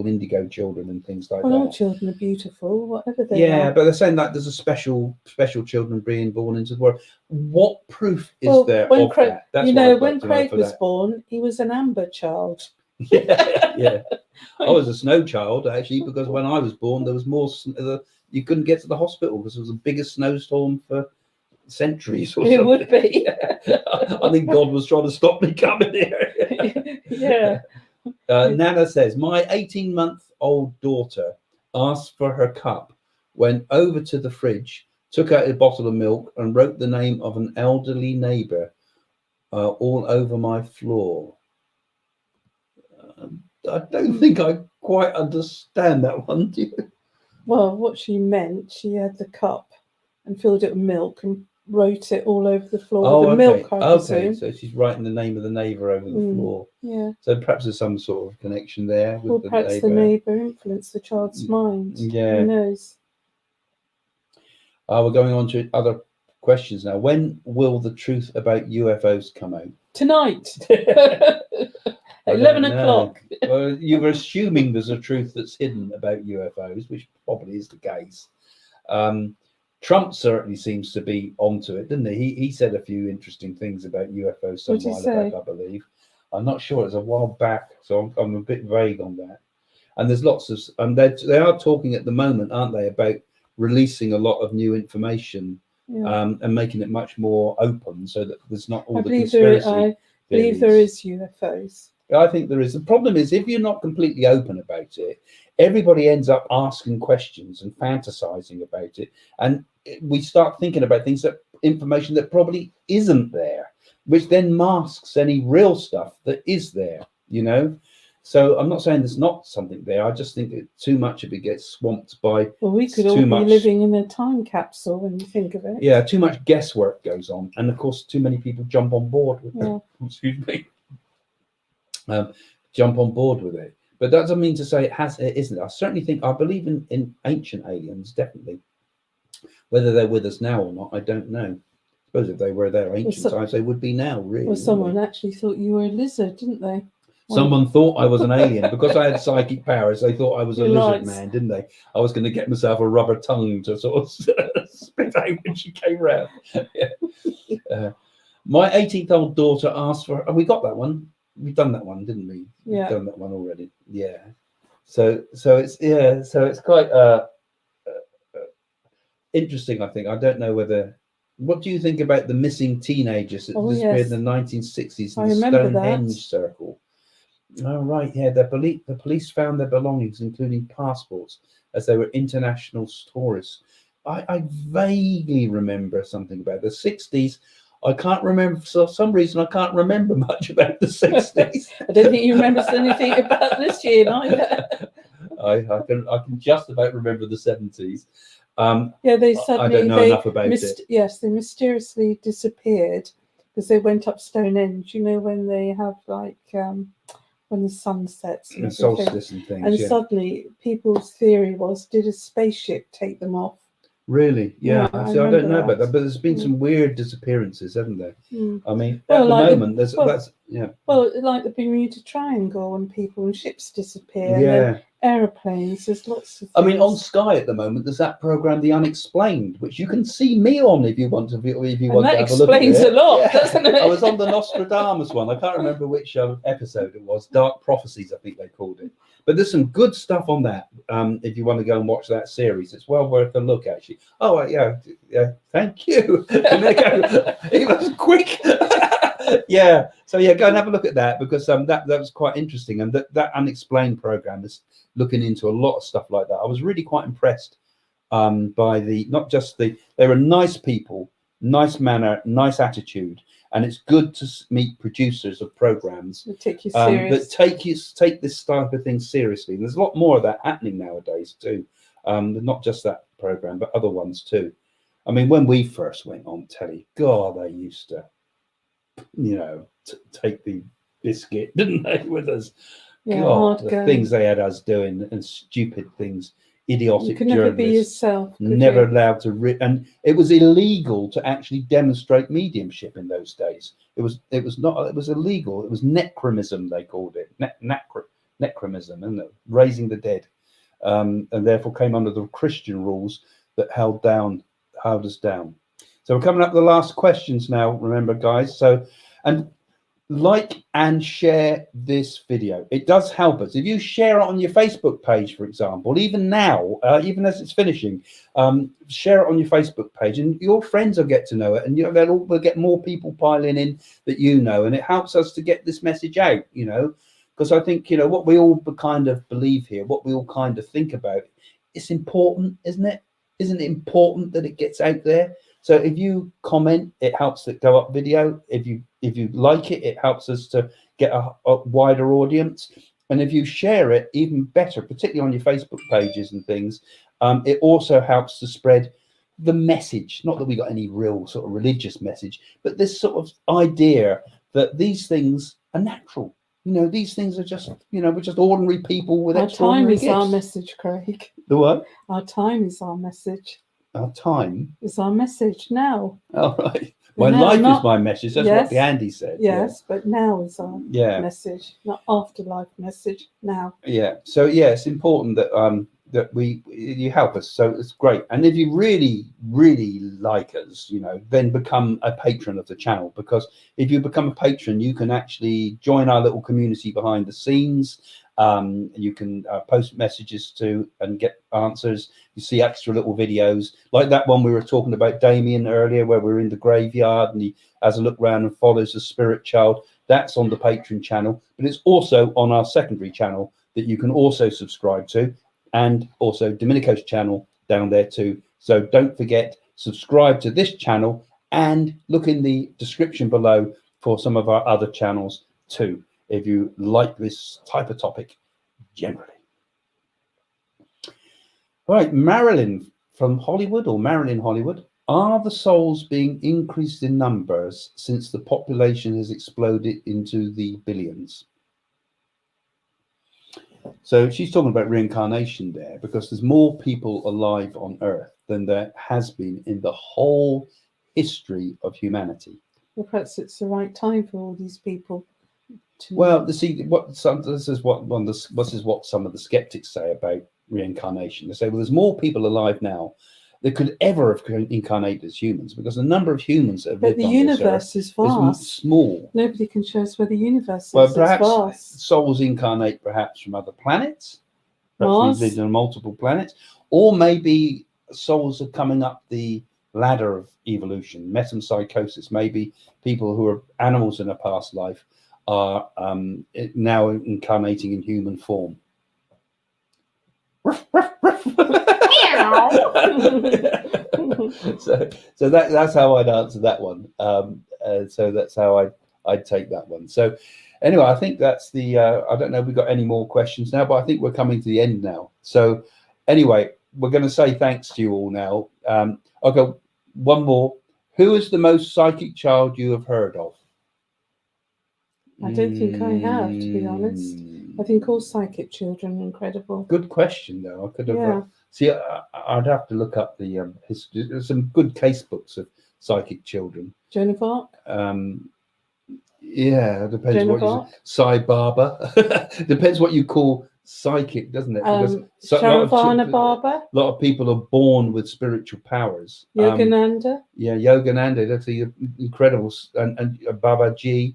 [SPEAKER 1] indigo children and things like that.
[SPEAKER 2] All children are beautiful, whatever they are.
[SPEAKER 1] Yeah, but they're saying that there's a special children being born into the world. What proof is there of that? That's
[SPEAKER 2] when Craig was born, he was an amber child.
[SPEAKER 1] Yeah. I was a snow child, actually, because when I was born, there was more. You couldn't get to the hospital because it was the biggest snowstorm for centuries. Or
[SPEAKER 2] it would be.
[SPEAKER 1] I think God was trying to stop me coming here.
[SPEAKER 2] Yeah.
[SPEAKER 1] Nana says, my 18-month-old daughter asked for her cup, went over to the fridge, took out a bottle of milk and wrote the name of an elderly neighbour all over my floor. I don't think I quite understand that one, do you?
[SPEAKER 2] Well, what she meant, she had the cup and filled it with milk and wrote it all over the floor with the milk, I presume.
[SPEAKER 1] So she's writing the name of the neighbour over the floor.
[SPEAKER 2] Yeah.
[SPEAKER 1] So perhaps there's some sort of connection there with the
[SPEAKER 2] perhaps
[SPEAKER 1] neighbour.
[SPEAKER 2] the neighbour influenced the child's mind.
[SPEAKER 1] Yeah.
[SPEAKER 2] Who knows?
[SPEAKER 1] We're going on to other questions now. When will the truth about UFOs come out?
[SPEAKER 2] Tonight.
[SPEAKER 1] I
[SPEAKER 2] 11
[SPEAKER 1] don't know.
[SPEAKER 2] o'clock.
[SPEAKER 1] Well, you were assuming there's a truth that's hidden about UFOs, which probably is the case. Trump certainly seems to be onto it, didn't he? He said a few interesting things about UFOs some while back, I believe. I'm not sure. It's a while back, so I'm a bit vague on that. And there's lots of, they are talking at the moment, aren't they, about releasing a lot of new information, and making it much more open, so that there's not all the conspiracy.
[SPEAKER 2] I believe there is UFOs.
[SPEAKER 1] I think there is. The problem is, if you're not completely open about it, everybody ends up asking questions and fantasizing about it, and we start thinking about things, that information that probably isn't there, which then masks any real stuff that is there, you know. So I'm not saying there's not something there. I just think that too much of it gets swamped by.
[SPEAKER 2] Well, we could all be living in a time capsule when you think of it.
[SPEAKER 1] Yeah, too much guesswork goes on, and of course, too many people jump on board with it. Excuse me. Jump on board with it, but that doesn't mean to say it isn't. I certainly think, I believe in ancient aliens, definitely. Whether they're with us now or not, I don't know. I suppose if they were there ancient times, they would be now, really.
[SPEAKER 2] Well, someone actually thought you were a lizard, didn't they?
[SPEAKER 1] Someone thought I was an alien because I had psychic powers. They thought I was a lizard man, didn't they? I was going to get myself a rubber tongue to sort of spit out when she came round. My 18th-old daughter asked for, and we got that one. We've done that one, didn't we?
[SPEAKER 2] Yeah.
[SPEAKER 1] We've done that one already. Yeah. So it's quite interesting, I think. I don't know whether. What do you think about the missing teenagers that disappeared in the 1960s in the Stonehenge circle? Oh, right. Yeah. The police found their belongings, including passports, as they were international tourists. I vaguely remember something about the 60s. I can't remember, for some reason, I can't remember much about the 60s.
[SPEAKER 2] I don't think you remember anything about this year either.
[SPEAKER 1] I can just about remember the 70s.
[SPEAKER 2] They suddenly,
[SPEAKER 1] I don't know enough about it.
[SPEAKER 2] Yes, they mysteriously disappeared because they went up Stonehenge. You know, when they have like when the sun sets
[SPEAKER 1] and solstice and things.
[SPEAKER 2] And suddenly, people's theory was, did a spaceship take them off?
[SPEAKER 1] Really? Yeah. I don't know about that, but there's been some weird disappearances, haven't there? I mean, at the moment, that's
[SPEAKER 2] Well, like the Bermuda Triangle, and people and ships disappear. Yeah. Aeroplanes, there's lots of things.
[SPEAKER 1] I mean, on Sky at the moment, there's that program, The Unexplained, which you can see me on if you want to. If you want to have a look at it. That explains a lot, doesn't it? I was on the Nostradamus one. I can't remember which episode it was. Dark Prophecies, I think they called it. But there's some good stuff on that. If you want to go and watch that series, it's well worth a look, actually. Oh, yeah. Thank you. It was quick. Yeah. So go and have a look at that, because that was quite interesting, and that Unexplained program is looking into a lot of stuff like that. I was really quite impressed by they were nice people, nice manner, nice attitude. And it's good to meet producers of programs
[SPEAKER 2] that take you serious.
[SPEAKER 1] That take this type of thing seriously. And there's a lot more of that happening nowadays too. Not just that program, but other ones too. I mean, when we first went on telly, God, they used to, take the biscuit, didn't they, with us?
[SPEAKER 2] Yeah,
[SPEAKER 1] God, the things they had us doing, and stupid things. Idiotic. You could never be
[SPEAKER 2] yourself.
[SPEAKER 1] Never allowed to and it was illegal to actually demonstrate mediumship in those days. It was illegal. It was necromism, they called it. Necromism, isn't it? Raising the dead. And therefore came under the Christian rules that held us down. So we're coming up to the last questions now, remember, guys. So, and like and share this video. It does help us. If you share it on your Facebook page, for example, even now, even as it's finishing, share it on your Facebook page, and your friends will get to know it, and we'll get more people piling in that and it helps us to get this message out, because I think, what we all kind of believe here, what we all kind of think about, it's important, isn't it? Isn't it important that it gets out there? So if you comment, it helps it go up video. If you like it, it helps us to get a wider audience. And if you share it, even better, particularly on your Facebook pages and things, it also helps to spread the message. Not that we got any real sort of religious message, but this sort of idea that these things are natural. These things are just, we're just ordinary people with extraordinary gifts.
[SPEAKER 2] Our time is our message, Craig.
[SPEAKER 1] The what?
[SPEAKER 2] Our time is our message.
[SPEAKER 1] Our time.
[SPEAKER 2] It's our message now.
[SPEAKER 1] All right. My
[SPEAKER 2] No,
[SPEAKER 1] life
[SPEAKER 2] not-
[SPEAKER 1] is my message. That's
[SPEAKER 2] Yes.
[SPEAKER 1] what Andy said.
[SPEAKER 2] Yes, but now is our
[SPEAKER 1] Yeah.
[SPEAKER 2] message, not afterlife message. Now.
[SPEAKER 1] Yeah. So yeah, it's important that that you help us. So it's great. And if you really, really like us, you know, then become a patron of the channel, because if you become a patron, you can actually join our little community behind the scenes. You can post messages to and get answers. You see extra little videos like that one we were talking about, Damien, earlier, where we're in the graveyard and he has a look around and follows the spirit child. That's on the Patreon channel, but it's also on our secondary channel that you can also subscribe to, and also Domenico's channel down there too. So don't forget, subscribe to this channel and look in the description below for some of our other channels too, if you like this type of topic generally. All right, Marilyn from Hollywood, or Marilyn Hollywood. Are the souls being increased in numbers since the population has exploded into the billions? So she's talking about reincarnation there, because there's more people alive on Earth than there has been in the whole history of humanity.
[SPEAKER 2] Well, perhaps it's the right time for all these people to.
[SPEAKER 1] Well, this is what some of the skeptics say about reincarnation. They say, well, there's more people alive now that could ever have incarnated as humans, because the number of humans that have
[SPEAKER 2] But
[SPEAKER 1] lived
[SPEAKER 2] the
[SPEAKER 1] on this
[SPEAKER 2] universe
[SPEAKER 1] Earth
[SPEAKER 2] is vast.
[SPEAKER 1] is small.
[SPEAKER 2] Nobody can show us where the universe is.
[SPEAKER 1] Well,
[SPEAKER 2] It's
[SPEAKER 1] perhaps
[SPEAKER 2] vast.
[SPEAKER 1] souls incarnate perhaps from other planets. Perhaps
[SPEAKER 2] Mars.
[SPEAKER 1] we've lived on multiple planets, or maybe souls are coming up the ladder of evolution, metempsychosis. Maybe people who are animals in a past life are now incarnating in human form. so that's how I'd answer that one. So that's how I'd take that one. So anyway, I think that's the I don't know if we've got any more questions now, but I think we're coming to the end now. So anyway, we're going to say thanks to you all now. Okay, one more. Who is the most psychic child you have heard of?
[SPEAKER 2] I don't think I have, to be honest. I think all psychic children are incredible.
[SPEAKER 1] Good question, though. I could have.
[SPEAKER 2] Yeah.
[SPEAKER 1] See, I'd have to look up the history. There's some good case books of psychic children.
[SPEAKER 2] Joan of Arc?
[SPEAKER 1] Yeah, it depends
[SPEAKER 2] Joan
[SPEAKER 1] what
[SPEAKER 2] of
[SPEAKER 1] you
[SPEAKER 2] Arc?
[SPEAKER 1] say. Barbara. Depends what you call psychic, doesn't it? Because
[SPEAKER 2] Sharavana Baba?
[SPEAKER 1] a lot of people are born with spiritual powers.
[SPEAKER 2] Yogananda?
[SPEAKER 1] Yeah, Yogananda. That's incredible. And Babaji.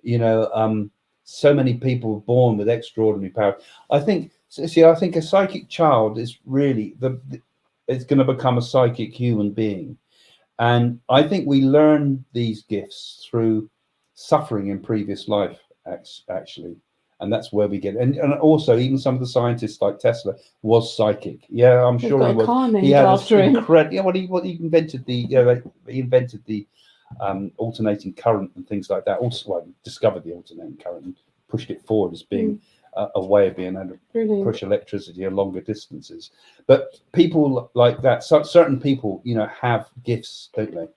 [SPEAKER 1] You know, so many people were born with extraordinary power. I think a psychic child is really it's going to become a psychic human being. And I think we learn these gifts through suffering in previous life, actually. And that's where we get it. And also, even some of the scientists like Tesla was psychic. Yeah, I'm sure he was. He had incredible. Yeah, well, he invented the alternating current and things like that. Also, discovered the alternating current and pushed it forward as being a way of being able to push electricity at longer distances. But people like that, certain people, you know, have gifts, don't they?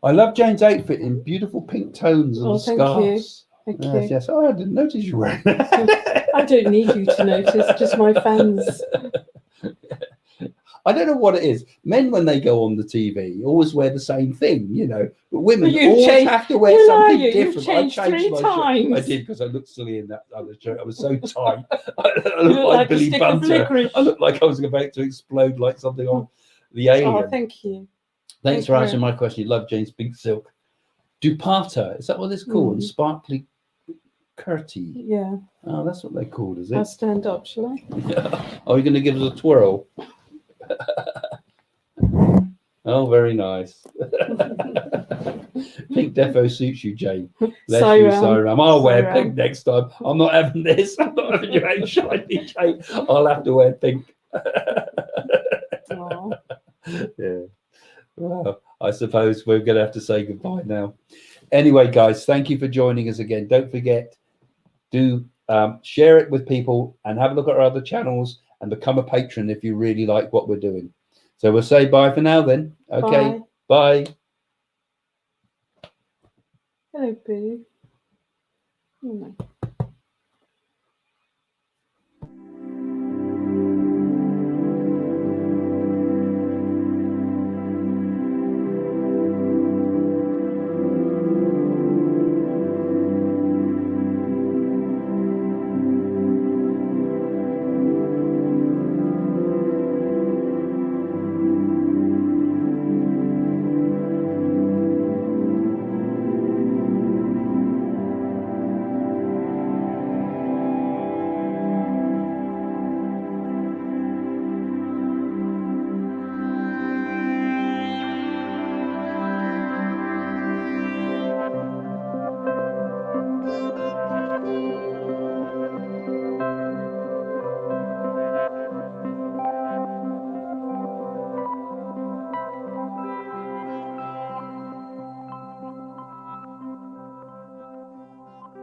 [SPEAKER 1] I love Jane's outfit in beautiful pink tones and scarves.
[SPEAKER 2] Thank you.
[SPEAKER 1] Yes. Oh, I didn't notice you wearing that.
[SPEAKER 2] I don't need you to notice, just my fans.
[SPEAKER 1] I don't know what it is. Men, when they go on the TV, always wear the same thing, you know. But women always have to wear something different.
[SPEAKER 2] You've changed 3 times.
[SPEAKER 1] I did, because I looked silly in that other shirt. I was so tight. I looked like Billy Bunter. I looked like I was about to explode like something on the Alien.
[SPEAKER 2] Oh, thank you.
[SPEAKER 1] Thanks for answering my question. You love Jane's pink silk. Dupata, is that what it's called? And sparkly curtie.
[SPEAKER 2] Yeah.
[SPEAKER 1] Oh, that's what they're called, is it?
[SPEAKER 2] I'll stand up, shall I?
[SPEAKER 1] Are you going to give us a twirl? Oh, very nice. Pink defo suits you, Jane. I'll wear pink next time. I'm not having this. I'm not having your own shiny, Jane. I'll have to wear pink. Yeah. Well, I suppose we're going to have to say goodbye now. Anyway, guys, thank you for joining us again. Don't forget, do share it with people and have a look at our other channels and become a patron if you really like what we're doing. So we'll say bye for now then. Okay. Bye.
[SPEAKER 2] Hello, Boo. Oh, no.